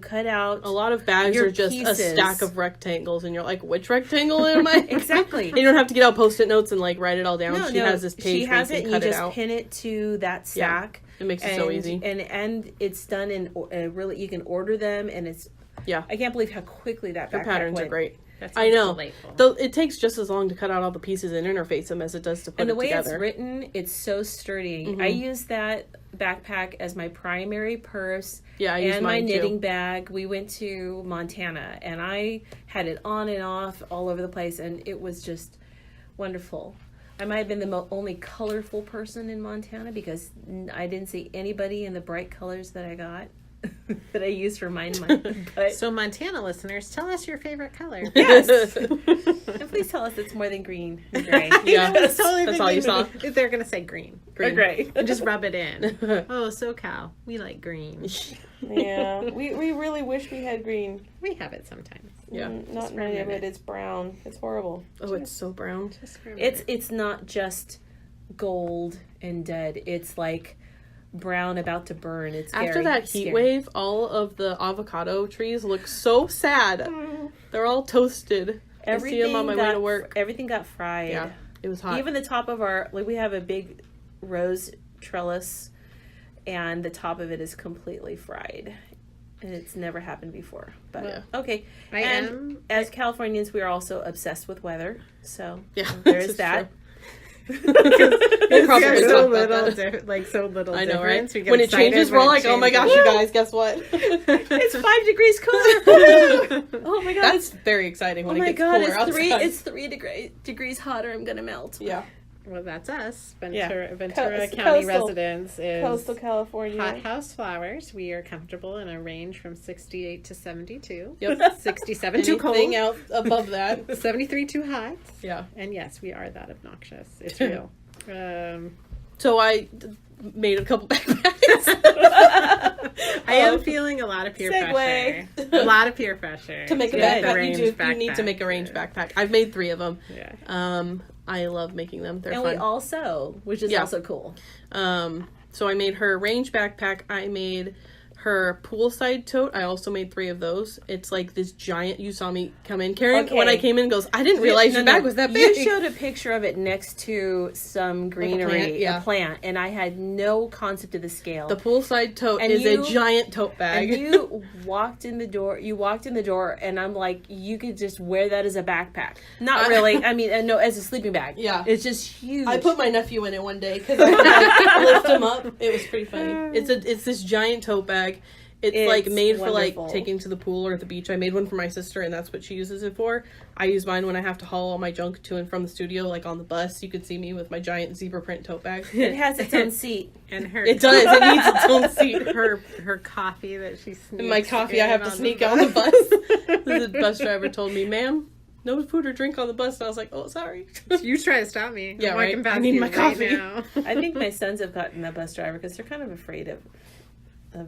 cut out a lot of bags your are just pieces. a stack of rectangles, and you're like, which rectangle am I? Exactly. And you don't have to get out Post-it notes and like write it all down. No, She has this page she has where it, you can and cut you it just out. pin it to that stack. It makes it so easy. And it's done in really, you can order them, and it's I can't believe how quickly that Her backpack patterns went. are great. That I know. delightful. Though it takes just as long to cut out all the pieces and interface them as it does to put And it the way together. it's written, it's so sturdy. I use that backpack as my primary purse. Yeah, I use and my mine, too. knitting bag. We went to Montana, and I had it on and off all over the place, and it was just wonderful. I might have been the only colorful person in Montana because I didn't see anybody in the bright colors that I got. That I used for mine. But So Montana listeners, tell us your favorite color. yes, and please tell us it's more than green and gray. Yeah, That's totally that's all you saw. They're gonna say green. Or gray. And just rub it in. Oh, SoCal, we like green. Yeah, we really wish we had green. We have it sometimes. Yeah. Not in my neighborhood. It's brown. It's horrible. Oh, it's so brown. Just for a minute. It's not just gold and dead. It's like brown about to burn. It's After scary. that It's heat scary. wave, all of the avocado trees look so sad. They're all toasted. I see them on my way to work. Everything got fried. Yeah, it was hot. Even the top of we have a big rose trellis, and the top of it is completely fried. And it's never happened before. But Yeah. okay. As Californians, we are also obsessed with weather. So Yeah, there's this that. is true. We're probably There's gonna so talk about little, that. like so little. I know, right? difference. We get When it excited changes, when we're it like, oh my gosh, changes. you guys, guess what? It's 5 degrees cooler. Oh my god. That's very exciting when Oh my it gets god, cooler outside. it's 3 degrees hotter. I'm gonna melt. Yeah. Well, that's us. Yeah. Ventura Co- County coastal- residents is Coastal California. hothouse flowers. We are comfortable in a range from 68 to 72. Yep. 67 too cold. Anything out above that. 73 too hot. Yeah. And yes, we are that obnoxious. It's real. So I made a couple backpacks. I am feeling a lot of peer Segue. pressure. A lot of peer pressure. To make a get the backpack, range you need to make a range backpack. I've made 3 of them. Yeah. I love making them. They're And fun. we all sew, which is Yeah. also cool. So I made her range backpack. I made her poolside tote. I also made 3 of those. It's like this giant. You saw me come in, Karen. Okay. When I came in, goes, I didn't realize your bag was that big. You showed a picture of it next to some greenery, plant, yeah. a plant, and I had no concept of the scale. The poolside tote And is you- a giant tote bag. And you walked in the door. And I'm like, you could just wear that as a backpack. Not really. I mean, no, as a sleeping bag. Yeah. It's just huge. I put my nephew in it one day because I could like, lift him up. It was pretty funny. It's this giant tote bag. It's like made wonderful. for like taking to the pool or at the beach. I made one for my sister, and that's what she uses it for. I use mine when I have to haul all my junk to and from the studio, like on the bus. You could see me with my giant zebra print tote bag. It has its own seat. And her It does. It needs its own seat. her coffee that she sneaks And my coffee, I in have to on sneak the on the bus. The bus driver told me, "Ma'am, no food or drink on the bus." And I was like, "Oh, sorry." You try to stop me. Yeah, I'm right. walking past I need you my right coffee. now. I think my sons have gotten that bus driver because they're kind of afraid of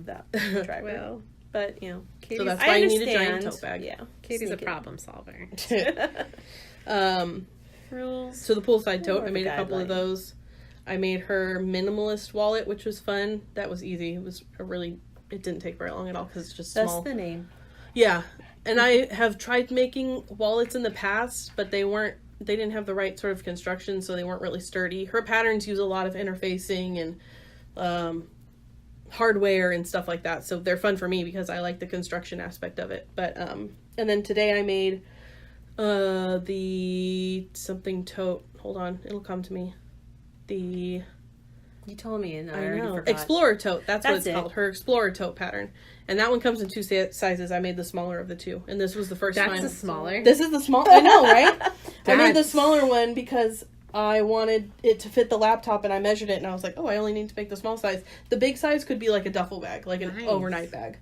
that driver. Well, But, you know, Katie's, So that's I why you need a understand. giant tote bag. Yeah. Katie's a Sneak it. problem solver. Rules. So the poolside tote, More I of made a a couple of guideline. those. I made her minimalist wallet, which was fun. That was easy. It was it didn't take very long at all because it's just That's small. the name. Yeah. And I have tried making wallets in the past, but they didn't have the right sort of construction, so they weren't really sturdy. Her patterns use a lot of interfacing and hardware and stuff like that, so they're fun for me because I like the construction aspect of it. But and then today I made the something tote. Hold on, it'll come to me. The You told me, and I I already know forgot. Explorer tote. That's what That's it's it. called. Her Explorer tote pattern, and that one comes in 2 sizes. I made the smaller of the 2, and this was the first That's time. a smaller. This is the small. I know, right? I made the That's- smaller one because I wanted it to fit the laptop, and I measured it, and I was like, oh, I only need to make the small size. The big size could be like a duffel bag, like an Nice. overnight bag.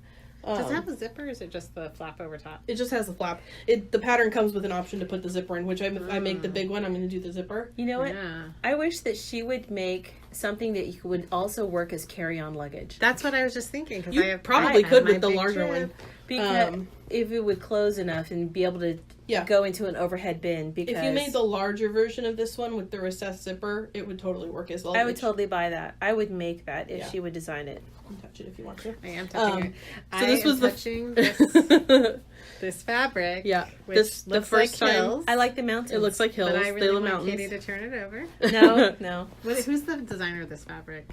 Does it have a zipper or is it just the flap over top? It just has the flap. The pattern comes with an option to put the zipper in, which I make the big one. I'm going to do the zipper. You know what? Yeah. I wish that she would make something that would also work as carry-on luggage. That's what I was just thinking. Cause You I have probably I could have with the my big larger trip. one. Because if it would close enough and be able to go into an overhead bin because If you made the larger version of this one with the recessed zipper, it would totally work as well. I would totally buy that. I would make that if Yeah. she would design it. You can touch it if you want to. I am touching it. So this was touching this fabric. Yeah, which this the looks first like time. hills. I like the mountains. It looks like hills. But I They really look want mountains. Katie to turn it over. No. Who's the designer of this fabric?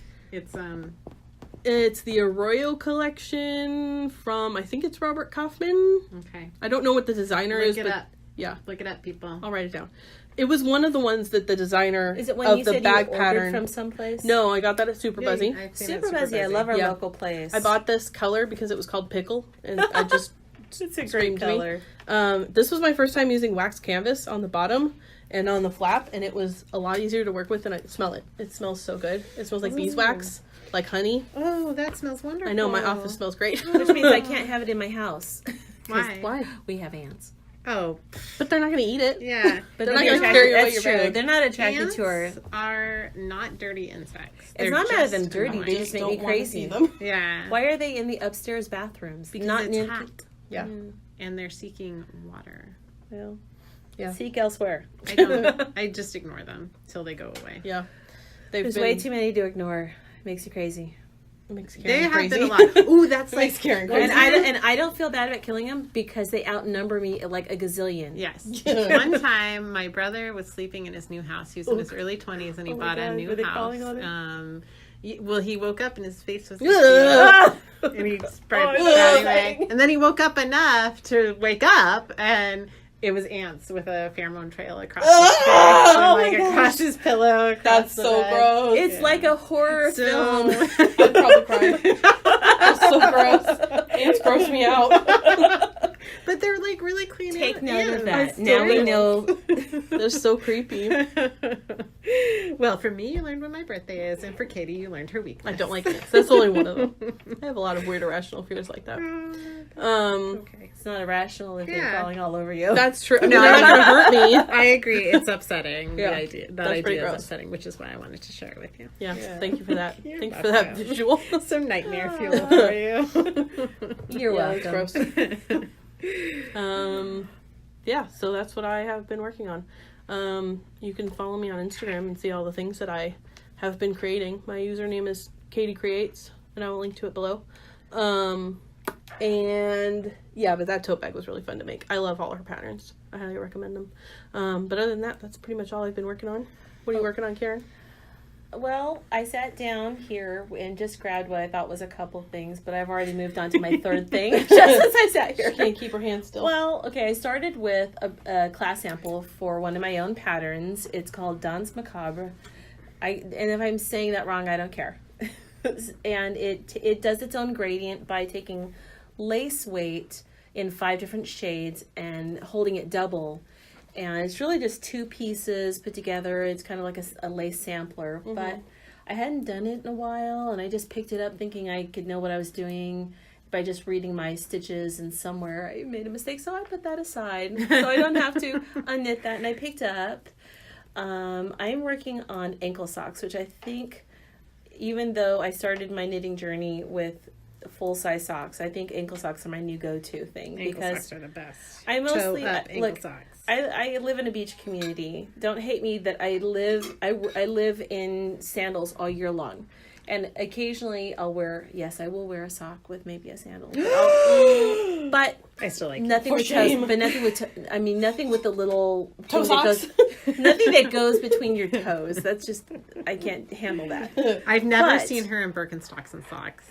It's the Arroyo collection from, I think it's Robert Kaufman. Okay. I don't know what the designer is. Look it but up. Yeah, Look it up, people. I'll write it down. It was one of the ones that the designer Is it when of you the said bag you ordered pattern from someplace? No, I got that at Super Buzzy. I've seen it Super Buzzy. I love our Yeah. local place. I bought this color because it was called Pickle, and I just It's a screamed great color. This was my first time using wax canvas on the bottom and on the flap, and it was a lot easier to work with, and I smell it. It smells so good. It smells like beeswax, like honey. Oh, that smells wonderful. I know, my office smells great. Which means I can't have it in my house. Why? Why? We have ants. Oh, But they're not going to eat it. yeah. But They're not they're gonna carry away That's your true. bag. They're not attracted to our... Ants are not dirty insects. It's not a matter of them dirty. They just make me Don't want to see crazy. them. Yeah. Why are they in the upstairs bathrooms? Because not it's near... hot. Yeah. And they're seeking water. Well, Yeah. seek elsewhere. I don't. I just ignore them till they go away. Yeah. They've There's been, way too many to ignore. It makes you crazy. It makes Karen They have crazy. been a lot. Ooh, that's It like makes Karen crazy. And I don't feel bad about killing them because they outnumber me like a gazillion. Yes. One time, my brother was sleeping in his new house. He was in his early 20s, and he Oh my bought a God, new were they house. crawling on it? He woke up and his face was Ugh. and he spread Oh, anyway. And then he woke up enough to wake up, and it was ants with a pheromone trail across his face, Oh and, my like gosh. across his pillow. Across That's the so bed. gross. It's like a horror film. I'd probably cry. It's so gross. Ants gross me out. But they're like really clean. Take note of ants. that. Now we know. They're so creepy. Well, for me, you learned when my birthday is, and for Katie, you learned her weekness. I don't like ants. That's only one of them. I have a lot of weird irrational fears like that. Okay. It's not irrational if they're Yeah. crawling all over you. That's true. I mean, No, they're not going to hurt me. I agree. It's upsetting. Yeah. The idea. That That's pretty idea is gross. upsetting, which is why I wanted to share it with you. Yeah, Yeah. thank you for that. You're Thank you for that welcome. visual. Some nightmare fuel for you. You're Yeah, it's welcome. gross. Yeah, so that's what I have been working on. You can follow me on Instagram and see all the things that I have been creating. My username is Katie Creates, and I will link to it below. And yeah, but that tote bag was really fun to make. I love all her patterns. I highly recommend them. But other than that, that's pretty much all I've been working on. What are you working on, Karen? Well, I sat down here and just grabbed what I thought was a couple things, but I've already moved on to my third thing just as I sat here. She can't keep her hands still. Well, okay, I started with a class sample for one of my own patterns. It's called Danse Macabre. And if I'm saying that wrong, I don't care. And it does its own gradient by taking lace weight in 5 different shades and holding it double. And it's really just 2 pieces put together. It's kind of like a lace sampler. Mm-hmm. But I hadn't done it in a while, and I just picked it up thinking I could know what I was doing by just reading my stitches, and somewhere I made a mistake, so I put that aside. So I don't have to unknit that, and I picked up. I'm working on ankle socks, which I think, even though I started my knitting journey with full-size socks, I think ankle socks are my new go-to thing. Ankle because socks are the best. I mostly Toe up ankle look. socks. I live in a beach community. Don't hate me that I live in sandals all year long. And occasionally I will wear a sock with maybe a sandal. But I still like nothing For with shame. toes, but nothing with the little Toe thing that socks? goes, nothing that goes between your toes. That's just, I can't handle that. I've never But- seen her in Birkenstocks and socks.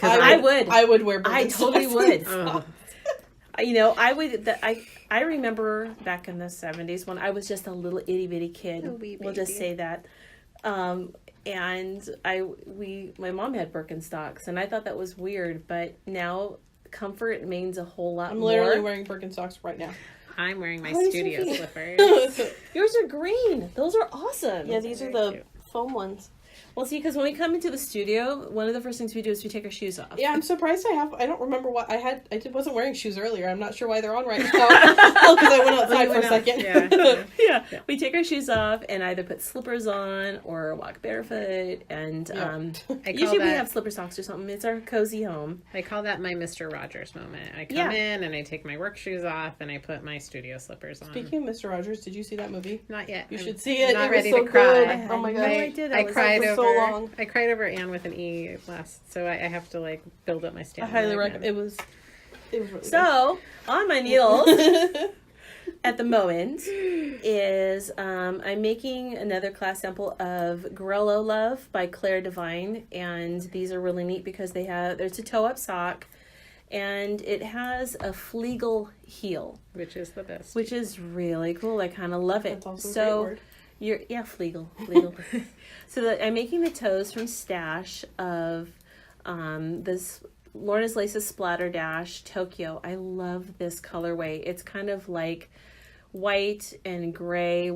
I would. I would wear I Birkenstocks. totally would. Oh. You know, I remember back in the 70s when I was just a little itty bitty kid. A wee We'll just baby. say that. And my mom had Birkenstocks, and I thought that was weird, but now comfort means a whole lot I'm more. literally wearing Birkenstocks right now. I'm wearing my Oh, studio Sophie. slippers. Yours are green. Those are awesome. Yeah, these are Very the cute. foam ones. Well, see, because when we come into the studio, one of the first things we do is we take our shoes off. Yeah, I'm surprised I don't remember what I wasn't wearing shoes earlier. I'm not sure why they're on right now. Oh, because I went outside for a second. Yeah. We take our shoes off and either put slippers on or walk barefoot. And usually we have slipper socks or something. It's our cozy home. I call that my Mr. Rogers moment. I come in and I take my work shoes off and I put my studio slippers on. Speaking of Mr. Rogers, did you see that movie? Not yet. You should see it. Not it was ready so to cry. Good. Oh my god! I cried over. So long. I cried over Anne with an E last, so I have to like build up my stamina. I highly recommend. It was really so good. On my needles at the moment is I'm making another class sample of Grellow Love by Devine, and these are really neat because there's a toe up sock. And it has a Fleagle Heel, which is the best. Which is really cool. I kind of love it. That's also a great word. Fleagle. So I'm making the toes from stash of this Lorna's Laces Splatter Dash Tokyo. I love this colorway. It's kind of like white and gray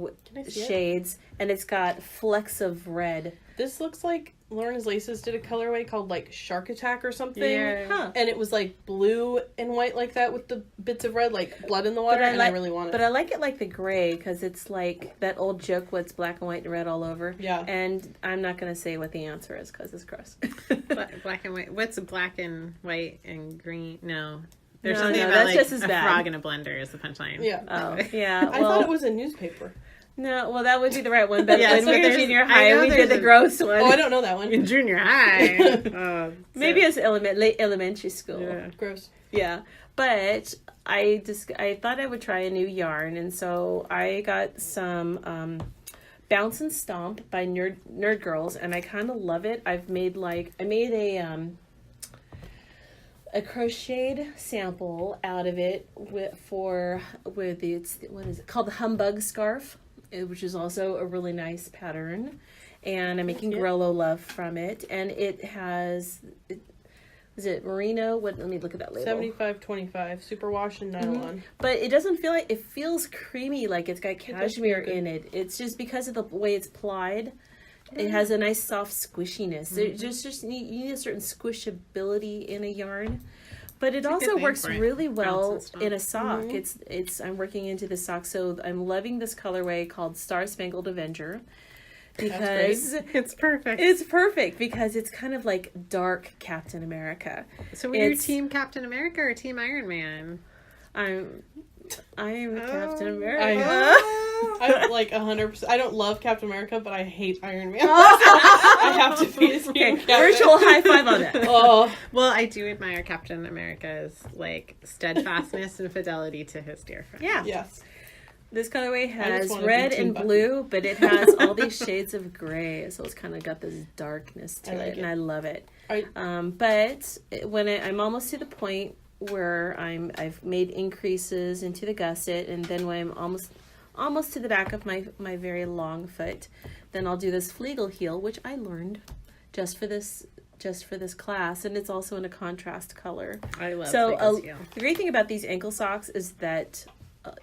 shades, and it's got flecks of red. This looks like Lorna's Laces did a colorway called like Shark Attack or something. Yeah. Huh. And it was like blue and white like that with the bits of red, like blood in the water, I really want it. But I like it like the gray because it's like that old joke what's black and white and red all over. Yeah. And I'm not going to say what the answer is because it's gross. Black and white. What's black and white and green? No. There's No, something no, about that's like just as a bad. frog in a blender is the punchline. Yeah. Oh, yeah. I thought it was a newspaper. No, well, that would be the right one. But Yes, when we but were there's- junior I high, know we did there's the a- gross one. Oh, I don't know that one. In junior high. Maybe it's late elementary school. Yeah. Gross. Yeah. But I thought I would try a new yarn, and so I got some Bounce and Stomp by Nerd Girls, and I kind of love it. I made a crocheted sample out of it what is it called, the Humbug Scarf, which is also a really nice pattern, and I'm making Grellow Love from it, and it has is it merino? Let me look at that label. 75-25 superwash and nylon. But it doesn't feel like, it feels creamy, like it's got cashmere in it. It's just because of the way it's plied. It has a nice soft squishiness. You need a certain squishability in a yarn, but it also works really well in a sock. I'm working into the sock, so I'm loving this colorway called Star Spangled Avenger because it's perfect. It's perfect because it's kind of like dark Captain America. So were you Team Captain America or Team Iron Man? I'm Captain America. I'm like 100%. I don't love Captain America, but I hate Iron Man. I have to be his virtual high five on that. Oh, well, I do admire Captain America's like steadfastness and fidelity to his dear friend. Yeah. Yes. This colorway has red and blue, but it has all these shades of gray, so it's kind of got this darkness to it, and I love it. But when I'm almost to the point where I've made increases into the gusset, and then when I'm almost to the back of my very long foot, then I'll do this Fleagle Heel, which I learned just for this class, and it's also in a contrast color. I love Fleagle Heel. The great thing about these ankle socks is that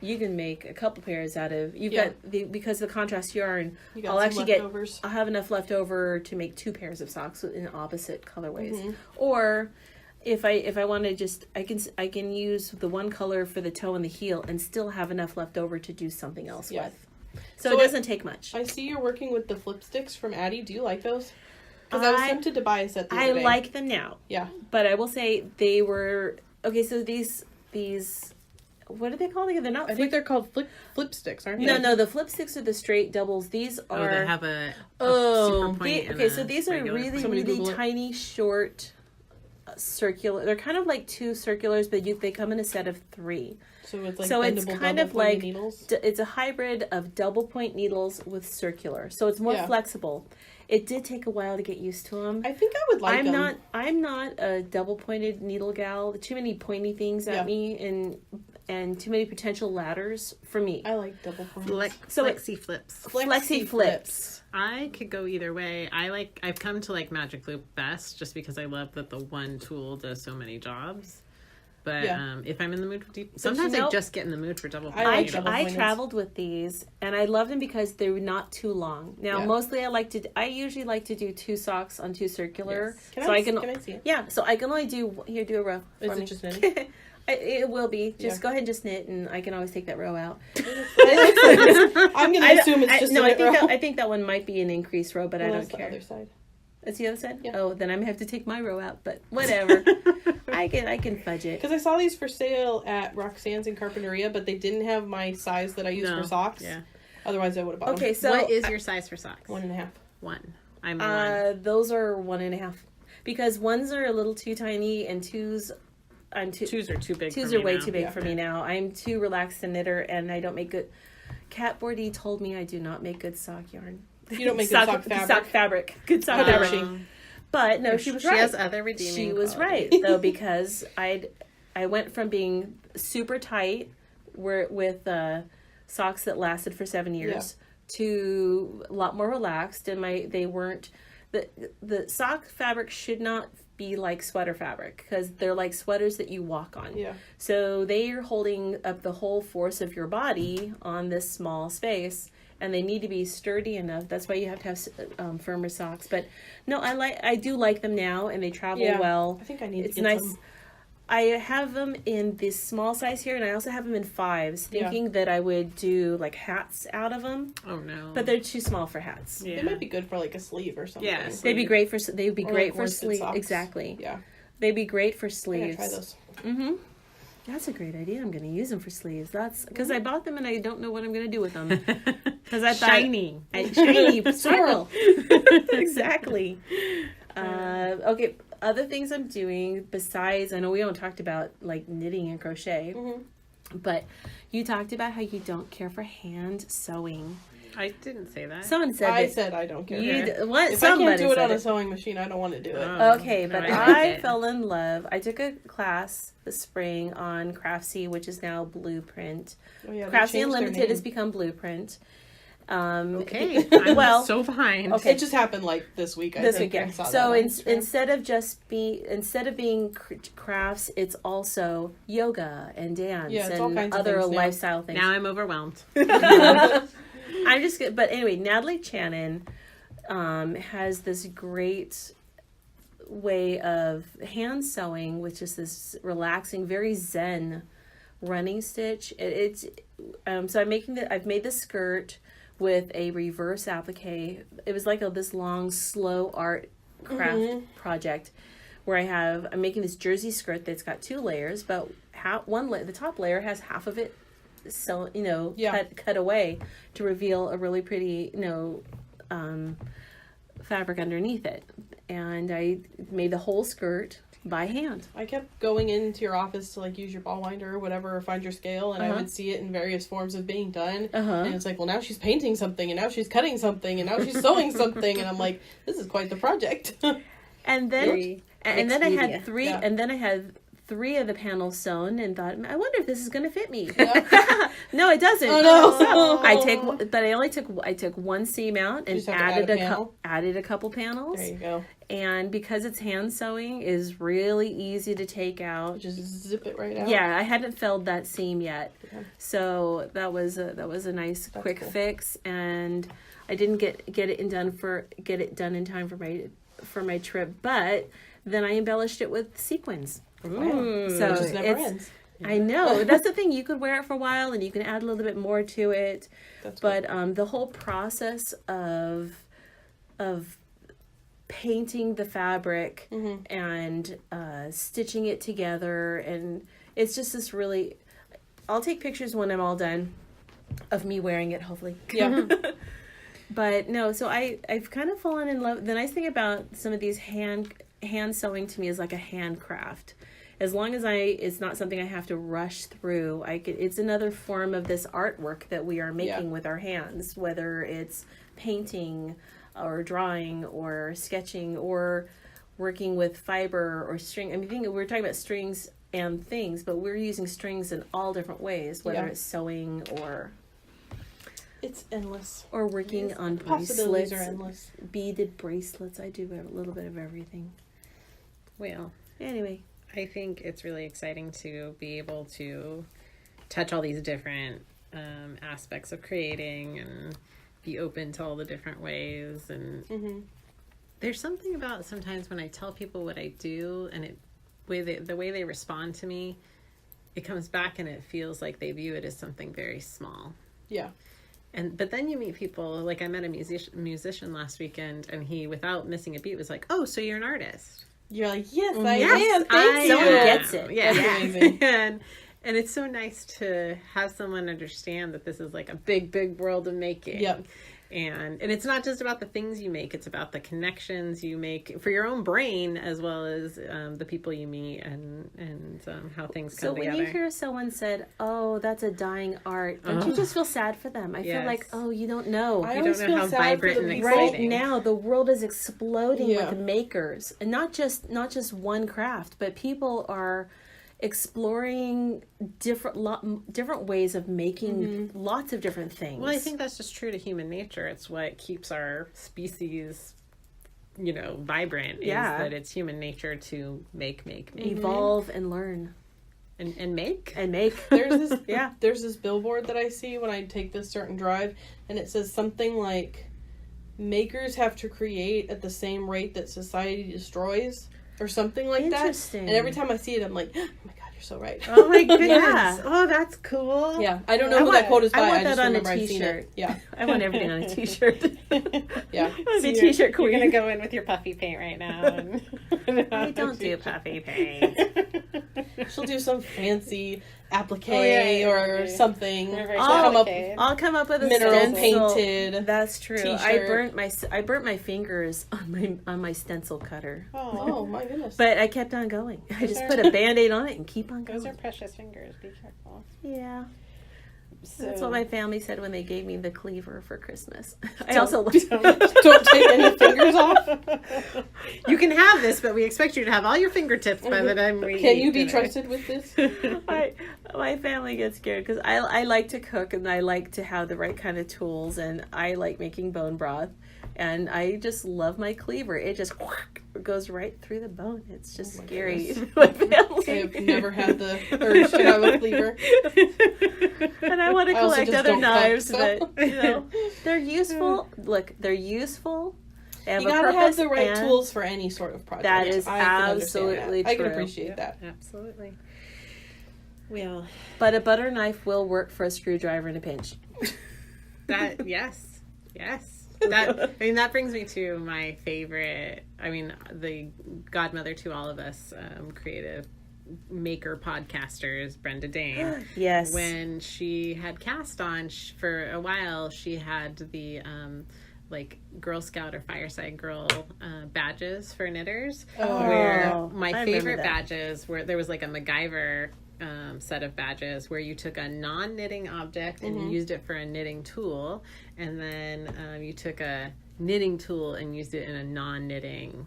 you can make a couple pairs out of. Because of the contrast yarn, I'll have enough left over to make 2 pairs of socks in opposite colorways, or if I want to I can use the one color for the toe and the heel and still have enough left over to do something else with. So it doesn't take much. I see you're working with the flip sticks from Addi. Do you like those? Because I was tempted to buy a set the other day. I like them now. Yeah. But I will say they were okay. So these what are they called again? They're not. I think they're called flip sticks, aren't they? No. The flip sticks are the straight doubles. These are. They have a super point. So these are really tiny, short, circular. They're kind of like 2 circulars, but they come in a set of 3. So it's like it's kind of like needles? It's a hybrid of double point needles with circular, so it's more flexible. It did take a while to get used to them. I think I would like them. I'm not a double pointed needle gal. Too many pointy things at me, and too many potential ladders for me. I like double pointed. FlexiFlips. FlexiFlips. I could go either way. I've come to like Magic Loop best just because I love that the one tool does so many jobs. But Yeah. if I'm in the mood for sometimes I know- just get in the mood for double I pointed like needles. double I pointed. traveled with these, and I love them because they're not too long. Now, Yeah. mostly I usually like to do 2 socks on 2 circular. Can so I can see it? Yeah, so I can only do a row. Is for it me. just knitting? It will be. Just Yeah. go ahead and just knit, and I can always take that row out. I'm going to assume it's just no, a I think knit row. I think that one might be an increased row, but I Well, don't that's care. the other side. It's the other side. Yeah. Oh, then I'm gonna have to take my row out, but whatever. I can fudge it. Because I saw these for sale at Roxanne's in Carpinteria, but they didn't have my size that I use No. for socks. Yeah. Otherwise, I would have bought Okay, them. so What is your size for socks? 1.5. 1. I'm a 1. those are 1.5 because ones are a little too tiny and twos. Twos are too big. Twos for are me way now. too big Yeah. for me now. I'm too relaxed a knitter, and I don't make good. Kat Bordy told me I do not make good sock yarn. You don't make good sock fabric. Sock fabric. Good sock How dare fabric. she? But no, she was right. She has other redeeming She was qualities. right though, because I went from being super tight with socks that lasted for 7 years to a lot more relaxed, and they weren't the sock fabric should not be like sweater fabric because they're like sweaters that you walk on. Yeah. So they are holding up the whole force of your body on this small space, and they need to be sturdy enough. That's why you have to have firmer socks. But no, I do like them now, and they travel well. I think I need It's to get nice. some. I have them in this small size here, and I also have them in 5s, thinking that I would do like hats out of them, Oh no. but they're too small for hats. yeah. They might be good for like a sleeve or something. Yeah, They'd be great for Or great like for worsted sleeve. socks. Exactly. Yeah. They'd be great for I gotta sleeves. try those. Mm-hmm. That's a great idea. I'm going to use them for sleeves. That's because I bought them and I don't know what I'm going to do with them. Because I thought Shiny. shiny sparkle. Exactly. Okay. Other things I'm doing besides, I know we haven't talked about like knitting and crochet, but you talked about how you don't care for hand sewing. I didn't say that. Someone said I that said I don't care. what? If I Somebody can't do it said on a sewing machine, I don't want to do it. Oh. Okay, No, but I like I it. fell in love. I took a class this spring on Craftsy, which is now Blueprint. Oh, yeah, they Craftsy changed their Unlimited has name. become Blueprint. Okay. I'm well, so behind. okay. It just happened like this week. I this think. weekend. I saw So that on Instagram. instead of being crafts, it's also yoga and dance Yeah, it's all and kinds of other things now. lifestyle things. Now I'm overwhelmed. I'm just good. But anyway, Natalie Channon has this great way of hand sewing, which is this relaxing, very zen running stitch. So I've made the skirt with a reverse applique. It was like this long, slow art craft project where I'm making this jersey skirt that's got 2 layers, but the top layer has half of it cut away to reveal a really pretty fabric underneath it. And I made the whole skirt by hand. I kept going into your office to like use your ball winder or whatever, or find your scale, and I would see it in various forms of being done. And it's like, well, now she's painting something, and now she's cutting something, and now she's sewing something, and I'm like, this is quite the project. And then then I had media. 3 Yeah. and then I had 3 of the panels sewn and thought, I wonder if this is going to fit me. Yeah. No, it doesn't. Oh, no. So I took 1 seam out and just have to add a added a couple panels. There you go. And because it's hand sewing is really easy to take out. Just zip it right out. Yeah, I hadn't filled that seam yet. Yeah. So that was a nice quick cool. fix, and I didn't get it done in time for my trip, but then I embellished it with sequins. Wow. So It just never ends. I know. That's the thing. You could wear it for a while and you can add a little bit more to it. That's But the whole process of painting the fabric and stitching it together, and it's just this really, I'll take pictures when I'm all done of me wearing it, hopefully. Yeah. But no, so I've kind of fallen in love. The nice thing about some of these hand sewing to me is like a handcraft. As long as it's not something I have to rush through, it's another form of this artwork that we are making with our hands, whether it's painting or drawing or sketching or working with fiber or string. I mean, we're talking about strings and things, but we're using strings in all different ways, whether it's sewing or It's endless. or working on Possibilities bracelets, are endless. beaded bracelets. I do a little bit of everything. Well, Anyway, I think it's really exciting to be able to touch all these different aspects of creating and be open to all the different ways. And there's something about sometimes when I tell people what I do and the way they respond to me, it comes back and it feels like they view it as something very small. Yeah. But then you meet people, like I met a musician last weekend, and he, without missing a beat, was like, "Oh, so you're an artist?" You're like, yes, I Yes, am. Thank you. Someone gets it. Yeah. That's amazing. And it's so nice to have someone understand that this is like a big, big world of making. Yep. And it's not just about the things you make, it's about the connections you make for your own brain as well as the people you meet and how things come together. So when you hear someone said, "Oh, that's a dying art," don't you just feel sad for them? I feel like, oh, you don't know. I You always don't know feel how sad vibrant for the and people- Right now, the world is exploding Yeah. with makers, and not just one craft, but people are exploring different ways of making lots of different things. Well, I think that's just true to human nature. It's what keeps our species, vibrant. Yeah. Is that it's human nature to make. evolve and learn And make. and make. There's this Yeah. There's this billboard that I see when I take this certain drive, and it says something like, "Makers have to create at the same rate that society destroys," or something like that. Interesting. And every time I see it, I'm like, "Oh my god, you're so right." Oh my goodness. Yeah. Oh, that's cool. Yeah, I don't know I who want- that quote is by. I want I that just on a remember I've seen t-shirt. it. Yeah, I want everything on a t-shirt. yeah. I'm So a t-shirt You're queen. gonna go in with your puffy paint right now. And I don't do puffy paint. She'll do some fancy applique yeah, or yeah. something. Very She'll come up complicated. I'll come up with a mineral stencil. painted. That's true. I t-shirt. burnt my fingers on my stencil cutter, Oh my goodness. but I kept on going. I just put a Band-Aid on it and keep on going. Those are precious fingers. Be careful. Yeah, So, that's what my family said when they gave me the cleaver for Christmas. I Don't- also Don't take any fingers off. You can have this, but we expect you to have all your fingertips by the time we Can eat you be dinner. trusted with this? my family gets scared because I like to cook and I like to have the right kind of tools, and I like making bone broth, and I just love my cleaver. It just goes right through the bone. It's just scary. My family. I have never had the urge to have a cleaver. And I want to I also collect just other don't cook, knives, so. but they're useful. Look, they're useful. They have You a gotta have purpose, the right and tools for any sort of project. That is I can understand absolutely that. I can true. appreciate that. Absolutely. Well, But a butter knife will work for a screwdriver in a pinch. that yes. That brings me to my favorite. The godmother to all of us, creative maker podcasters, Brenda Dane. Yes. When she had cast on for a while, she had the Girl Scout or Fireside Girl badges for knitters. Where my I remember favorite that. badges were, there was like a MacGyver set of badges where you took a non-knitting object and you used it for a knitting tool, and then you took a knitting tool and used it in a non-knitting.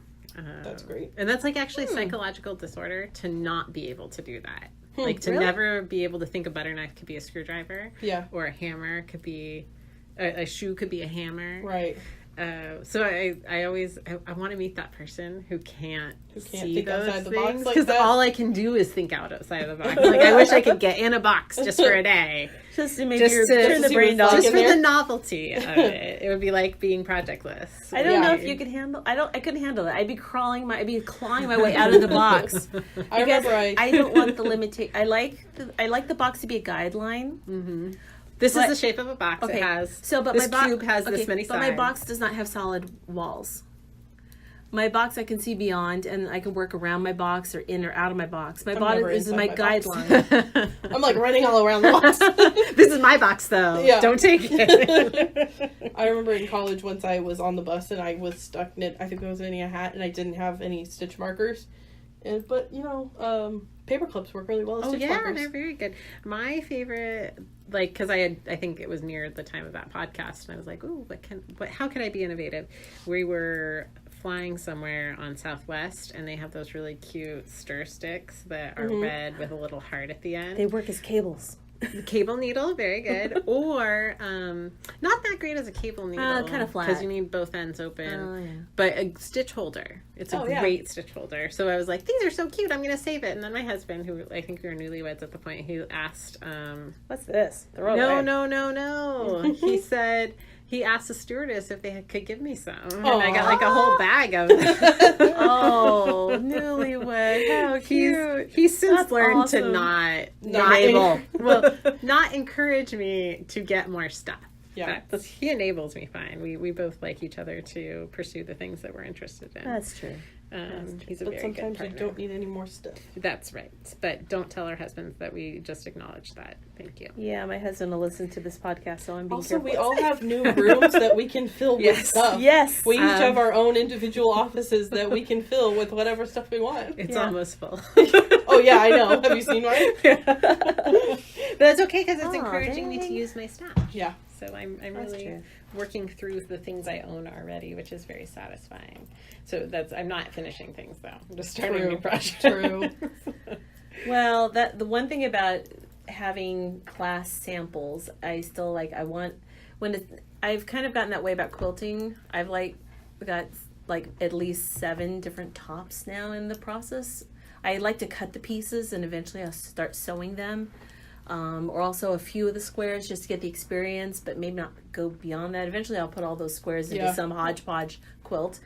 That's great. And that's actually a psychological disorder to not be able to do that. To Really? never be able to think a butter knife could be a screwdriver. Yeah. Or a hammer could be, a shoe could be a hammer. Right. So I always want to meet that person who can't see think those outside the box things, like because that. all I can do is think outside of the box. I wish I could get in a box just for a day, Just to make just your to turn the see brain what's off. just in for there. the novelty of it. It would be like being projectless. I don't Yeah. know if you could handle. I couldn't handle it. I'd be clawing my way out of the box. I remember I don't want the limitation. I like the box to be a guideline. This But- is the shape of a box. Okay, It has but this my cube has this many but sides. my box does not have solid walls. My box I can see beyond, and I can work around my box or in or out of my box. My box never is inside my my box. guideline. I'm like running all around the box. This is my box, though. Yeah. Don't take it. I remember in college once I was on the bus and I was stuck I think I was knitting a hat and I didn't have any stitch markers. But paper clips work really well as stitch markers. They're very good. My favorite, because I think it was near the time of that podcast, and I was like, "Ooh, how can I be innovative?" We were flying somewhere on Southwest, and they have those really cute stir sticks that are red with a little heart at the end. They work as cables. Cable needle, very good. Or not that great as a cable needle. Kind of flat. Because you need both ends open. Oh, yeah. But a stitch holder. It's a great stitch holder. So I was like, these are so cute. I'm going to save it. And then my husband, who I think we were newlyweds at the point, he asked... What's this? No. He said... He asked the stewardess if they could give me some. And I got like a whole bag of them. Oh, newlywed. How cute. He's since That's learned awesome. to not encourage me to get more stuff. Yeah. But he enables me fine. We both like each other to pursue the things that we're interested in. That's true. He's a But very good sometimes you partner. don't need any more stuff. That's right. But don't tell our husbands that we just acknowledged that. Thank you. Yeah, my husband will listen to this podcast, so I'm being Also, careful. we all have new rooms that we can fill with stuff. Yes. We each have our own individual offices that we can fill with whatever stuff we want. It's almost full. Oh, yeah, I know. Have you seen mine? But that's okay because it's encouraging me to dang. use my stash. Yeah. So I'm That's really true. working through the things I own already, which is very satisfying. So I'm not finishing things though. I'm just starting new projects. True. Well, the one thing about having class samples, I still like. I want I've kind of gotten that way about quilting. I've got at least 7 different tops now in the process. I like to cut the pieces and eventually I'll start sewing them. Or also a few of the squares just to get the experience, but maybe not go beyond that. Eventually I'll put all those squares into some hodgepodge quilt.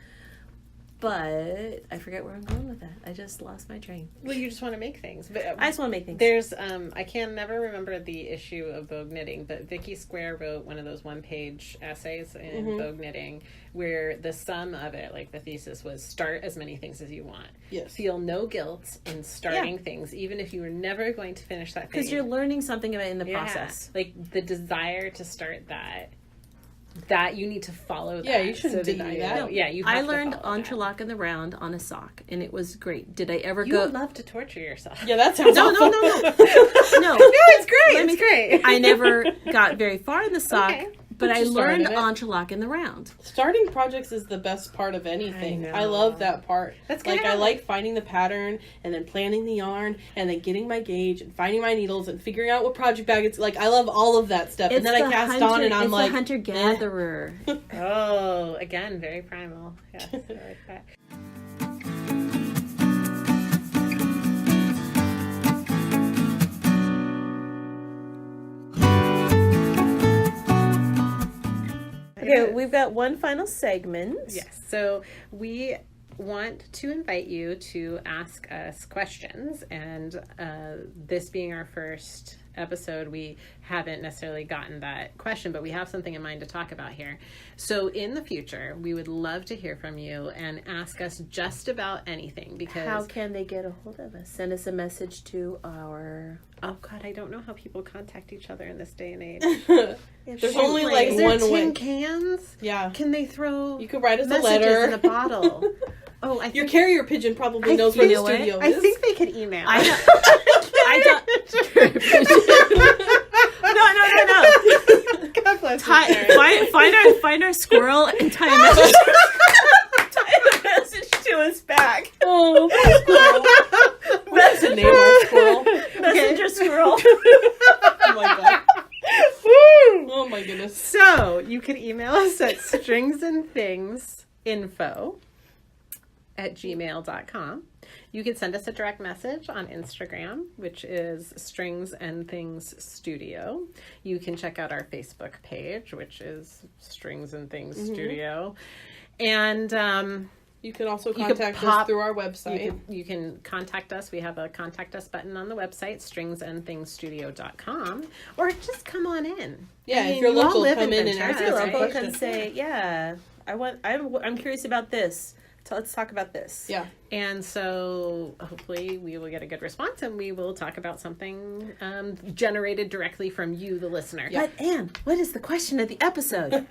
But I forget where I'm going with that. I just lost my train. Well, you just want to make things. But I just want to make things. there's I can never remember the issue of Vogue Knitting, but Vicky Square wrote one of those one-page essays in Vogue Knitting where the sum of it, like the thesis, was start as many things as you want. Yes. Feel no guilt in starting things, even if you were never going to finish that thing. Because you're learning something about it in the process. Like the desire to start that you need to follow that. Yeah, you shouldn't so deny you that. know- yeah, you have I to learned follow that. entrelac in the round on a sock, and it was great. Did I ever You go? love to torture yourself. Yeah, that sounds No, awful. no. No, it's great. Let me- It's great. I never got very far in the sock, Okay. but I you started learned it. entrelac in the round. Starting projects is the best part of anything. I I know. love that part. That's like kinda I like- like finding the pattern and then planning the yarn and then getting my gauge and finding my needles and figuring out what project bag it's like. I love all of that stuff. And then I cast on and I'm like, hunter gatherer. Oh, again, very primal. Yes, I like that. Okay, we've got one final segment. Yes. So we want to invite you to ask us questions, and this being our first episode, we haven't necessarily gotten that question, but we have something in mind to talk about here. So in the future, we would love to hear from you and ask us just about anything, because How can they get a hold of us? Send us a message to our... oh god, I don't know how people contact each other in this day and age. there's only like Is there one tin way. cans? Yeah. Can they throw You could write us a messages letter. in a bottle? Oh, I Your think carrier pigeon probably knows where the feel it. studio I is. think they could email. I don't... I don't... No. God bless you, Karen. Find our squirrel and tie a message. Tie a message to us back. Oh, that's a name our squirrel. Messenger squirrel. Oh my god. Oh my goodness. So you can email us at stringsandthingsinfo@gmail.com. You can send us a direct message on Instagram, which is Strings and Things Studio. You can check out our Facebook page, which is Strings and Things Studio. And You can also You could contact us pop- through our website. you can contact us. We have a contact us button on the website, stringsandthingsstudio.com, or just come on in. Yeah, I mean, if you're you all local, live come in and Ventura, ask If you're us a local, question. can say, yeah, I'm curious about this. So let's talk about this. Yeah. And so hopefully we will get a good response, and we will talk about something generated directly from you, the listener. Yeah. But Anne, what is the question of the episode?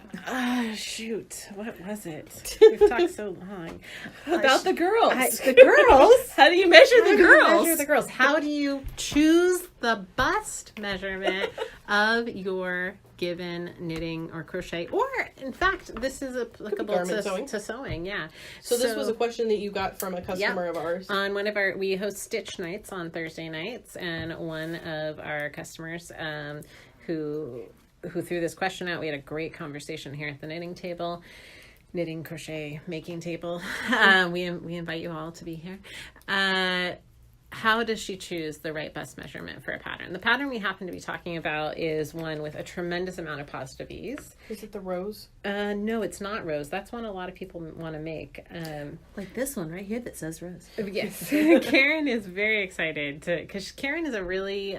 Shoot. What was it? We've talked so long. About the girls. The girls? How do you measure How the do you girls? measure the girls? How do you choose the bust measurement of your given knitting or crochet, or in fact, this is applicable to sewing. Yeah. So this was a question that you got from a customer of ours. On we host stitch nights on Thursday nights, and one of our customers who threw this question out, we had a great conversation here at the knitting, crochet, making table. We invite you all to be here. How does she choose the right bust measurement for a pattern? The pattern we happen to be talking about is one with a tremendous amount of positive ease. Is it the rose? No, it's not rose. That's one a lot of people want to make. Like this one right here that says rose. Yes. Karen is very excited because Karen is a really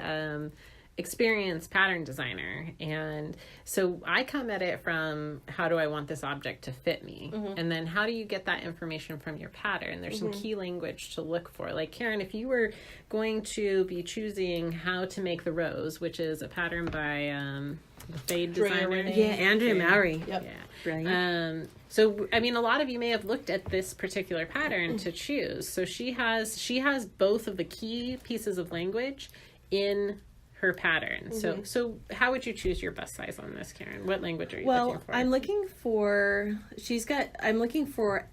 experienced pattern designer, and so I come at it from how do I want this object to fit me, and then how do you get that information from your pattern. There's some key language to look for. Like Karen, if you were going to be choosing how to make the rose, which is a pattern by the Fade designer, Andrea Mowry. Yep. Yeah. Brilliant. So I mean, a lot of you may have looked at this particular pattern to choose. So she has both of the key pieces of language in her pattern. So how would you choose your bust size on this, Karen? What language are you looking for? I'm looking for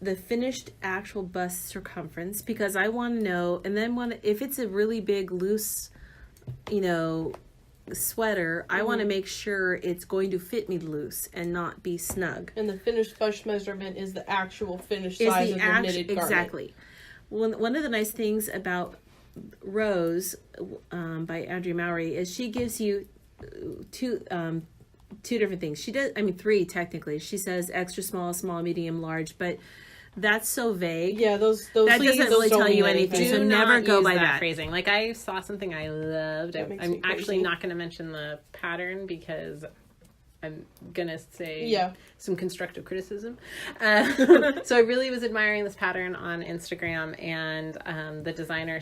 the finished actual bust circumference, because I want to know, and then if it's a really big loose, sweater, I want to make sure it's going to fit me loose and not be snug. And the finished bust measurement is the actual finished size of the knitted garment. Exactly. One of the nice things about Rose by Andrea Mowry is she gives you two different things. She does, three technically. She says extra small, small, medium, large, but that's so vague. Yeah, those that doesn't really tell you anything. So never go by that phrasing. Like I saw something I loved. I'm actually not going to mention the pattern because I'm gonna say some constructive criticism. So I really was admiring this pattern on Instagram, and the designer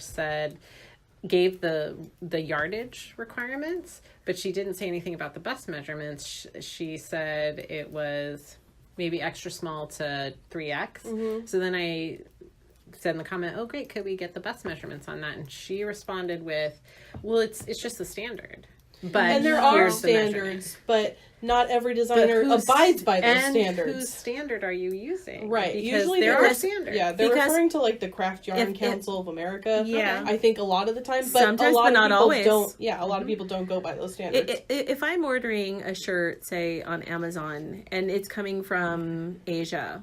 gave the yardage requirements, but she didn't say anything about the bust measurements. She said it was maybe extra small to 3X. So then I said in the comment, "Oh great, could we get the bust measurements on that?" And she responded with, "Well, it's just the standard." And there are standards, but not every designer abides by those standards. Whose standard are you using? Right. Because usually there are standards. Yeah, they're referring to like the Craft Yarn Council of America. Yeah. I think a lot of the time, but sometimes, a lot but of not people always. don't. Yeah, a lot of people don't go by those standards. If I'm ordering a shirt, say on Amazon, and it's coming from Asia,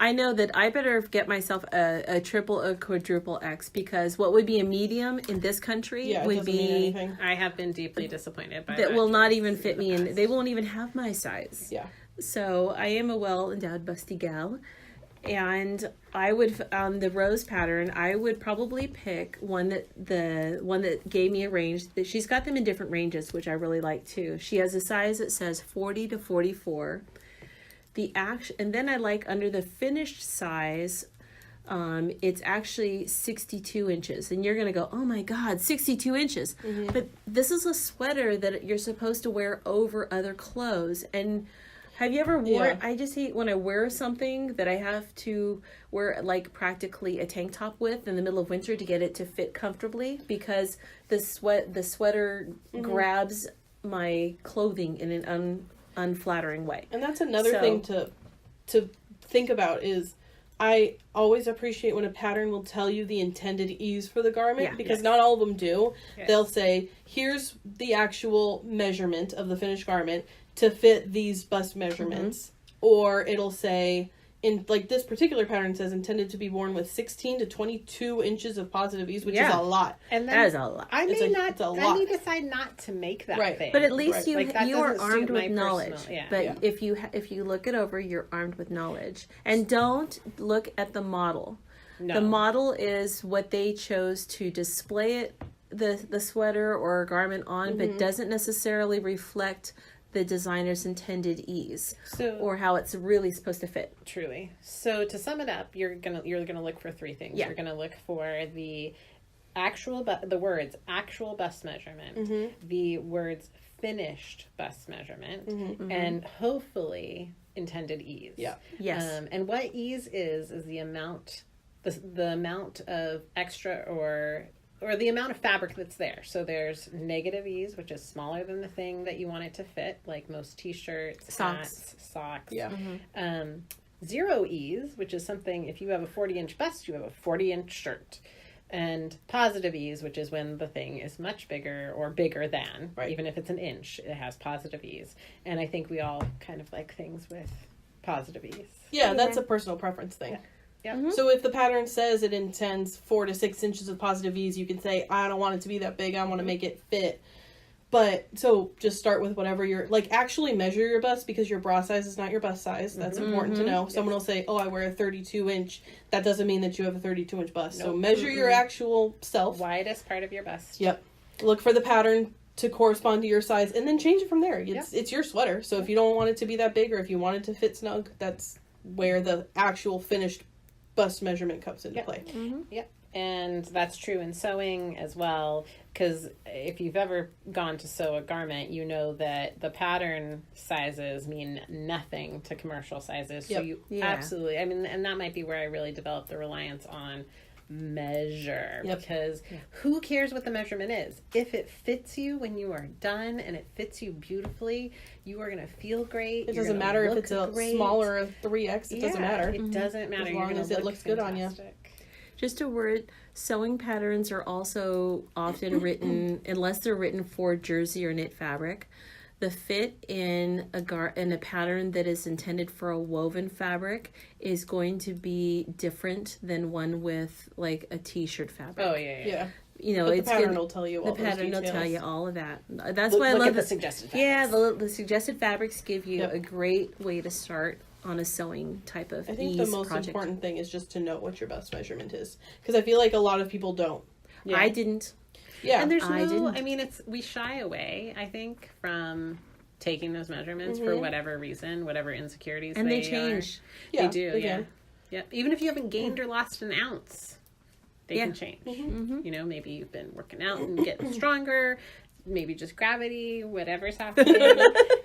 I know that I better get myself a triple or quadruple X, because what would be a medium in this country would be. I have been deeply disappointed by that. Will not even fit me, and they won't even have my size. Yeah. So I am a well-endowed busty gal, and I would on the rose pattern, I would probably pick one that gave me a range. That she's got them in different ranges, which I really like too. She has a size that says 40 to 44. And then I like under the finished size, it's actually 62 inches. And you're going to go, oh my God, 62 inches. But this is a sweater that you're supposed to wear over other clothes. And have you ever worn, I just hate when I wear something that I have to wear like practically a tank top with in the middle of winter to get it to fit comfortably, because the sweater grabs my clothing in an unflattering way. And that's another thing to think about is I always appreciate when a pattern will tell you the intended ease for the garment, because not all of them do. They'll say, here's the actual measurement of the finished garment to fit these bust measurements. Or it'll say, in like this particular pattern says intended to be worn with 16 to 22 inches of positive ease, which is a lot. And that is a lot. I may decide not to make that thing. But at least you are armed with my knowledge. If you look it over, you're armed with knowledge. And don't look at the model. No. The model is what they chose to display the sweater or garment on, but doesn't necessarily reflect the designer's intended ease, or how it's really supposed to fit. Truly. So to sum it up, you're gonna look for three things. You're gonna look for the the words actual bust measurement, the words finished bust measurement, and hopefully intended ease. Yeah. Yes. And what ease is the amount, the amount of extra or or the amount of fabric that's there. So there's negative ease, which is smaller than the thing that you want it to fit, like most t-shirts, hats, socks. Yeah. Zero ease, which is something, if you have a 40-inch bust, you have a 40-inch shirt. And positive ease, which is when the thing is much bigger or bigger than, even if it's an inch, it has positive ease. And I think we all kind of like things with positive ease. Yeah, that's a personal preference thing. Yeah. So if the pattern says it intends 4 to 6 inches of positive ease, you can say, I don't want it to be that big, I want to make it fit. But, so, just start with whatever actually measure your bust, because your bra size is not your bust size. That's important to know. Someone will say, oh, I wear a 32-inch. That doesn't mean that you have a 32-inch bust. Nope. So measure your actual self. Widest part of your bust. Yep. Look for the pattern to correspond to your size, and then change it from there. It's your sweater. So if you don't want it to be that big, or if you want it to fit snug, that's where the actual finished bust measurement comes into play. Yep. And that's true in sewing as well, because if you've ever gone to sew a garment, you know that the pattern sizes mean nothing to commercial sizes. So you absolutely, I mean, and that might be where I really developed the reliance on measure, because who cares what the measurement is? If it fits you when you are done and it fits you beautifully, you are going to feel great. It doesn't matter if it's a small or a 3X. It doesn't matter. It doesn't matter. As long as it looks good on you. Just a word, sewing patterns are also often written, unless they're written for jersey or knit fabric, the fit in a pattern that is intended for a woven fabric is going to be different than one with like a t-shirt fabric. Oh, yeah. You know, the pattern will tell you all the pattern will tell you all of that. That's why I love the suggested fabrics. Yeah, the suggested fabrics give you a great way to start on a sewing type of I think the most important thing is just to know what your bust measurement is, because I feel like a lot of people don't. I didn't. Yeah, and there's I mean, we shy away, I think, from taking those measurements for whatever reason, whatever insecurities and they change. They do. Yeah. Even if you haven't gained or lost an ounce, they can change. You know, maybe you've been working out and getting stronger. Maybe just gravity, whatever's happening.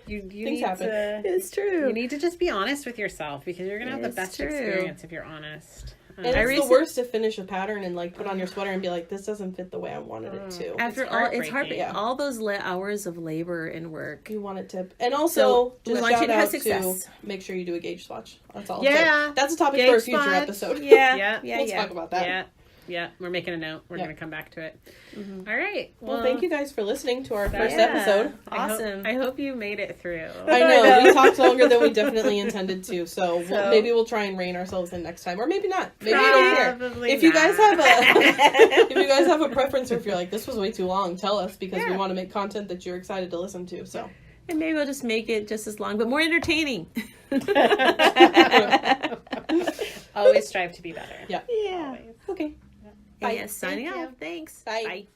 You need to. It's true. You need to just be honest with yourself, because you're gonna have the best experience if you're honest. And it's the worst to finish a pattern and like put on your sweater and be like, this doesn't fit the way I wanted it to. After all, it's hard. All those hours of labor and work. You want it to, and also just shout out to make sure you do a gauge swatch. That's all. Yeah, that's a topic for a future episode. We'll talk about that. Yeah, we're making a note. We're going to come back to it. All right. Well, thank you guys for listening to our first episode. Awesome. I hope you made it through. I know. We talked longer than we definitely intended to, so maybe we'll try and rein ourselves in next time. Or maybe not. Maybe you don't care. If you guys have a preference, or if you're like, this was way too long, tell us, because we want to make content that you're excited to listen to. So. And maybe we'll just make it just as long, but more entertaining. Always strive to be better. Yeah. Always. Okay. Bye. Signing off. Thanks. Bye.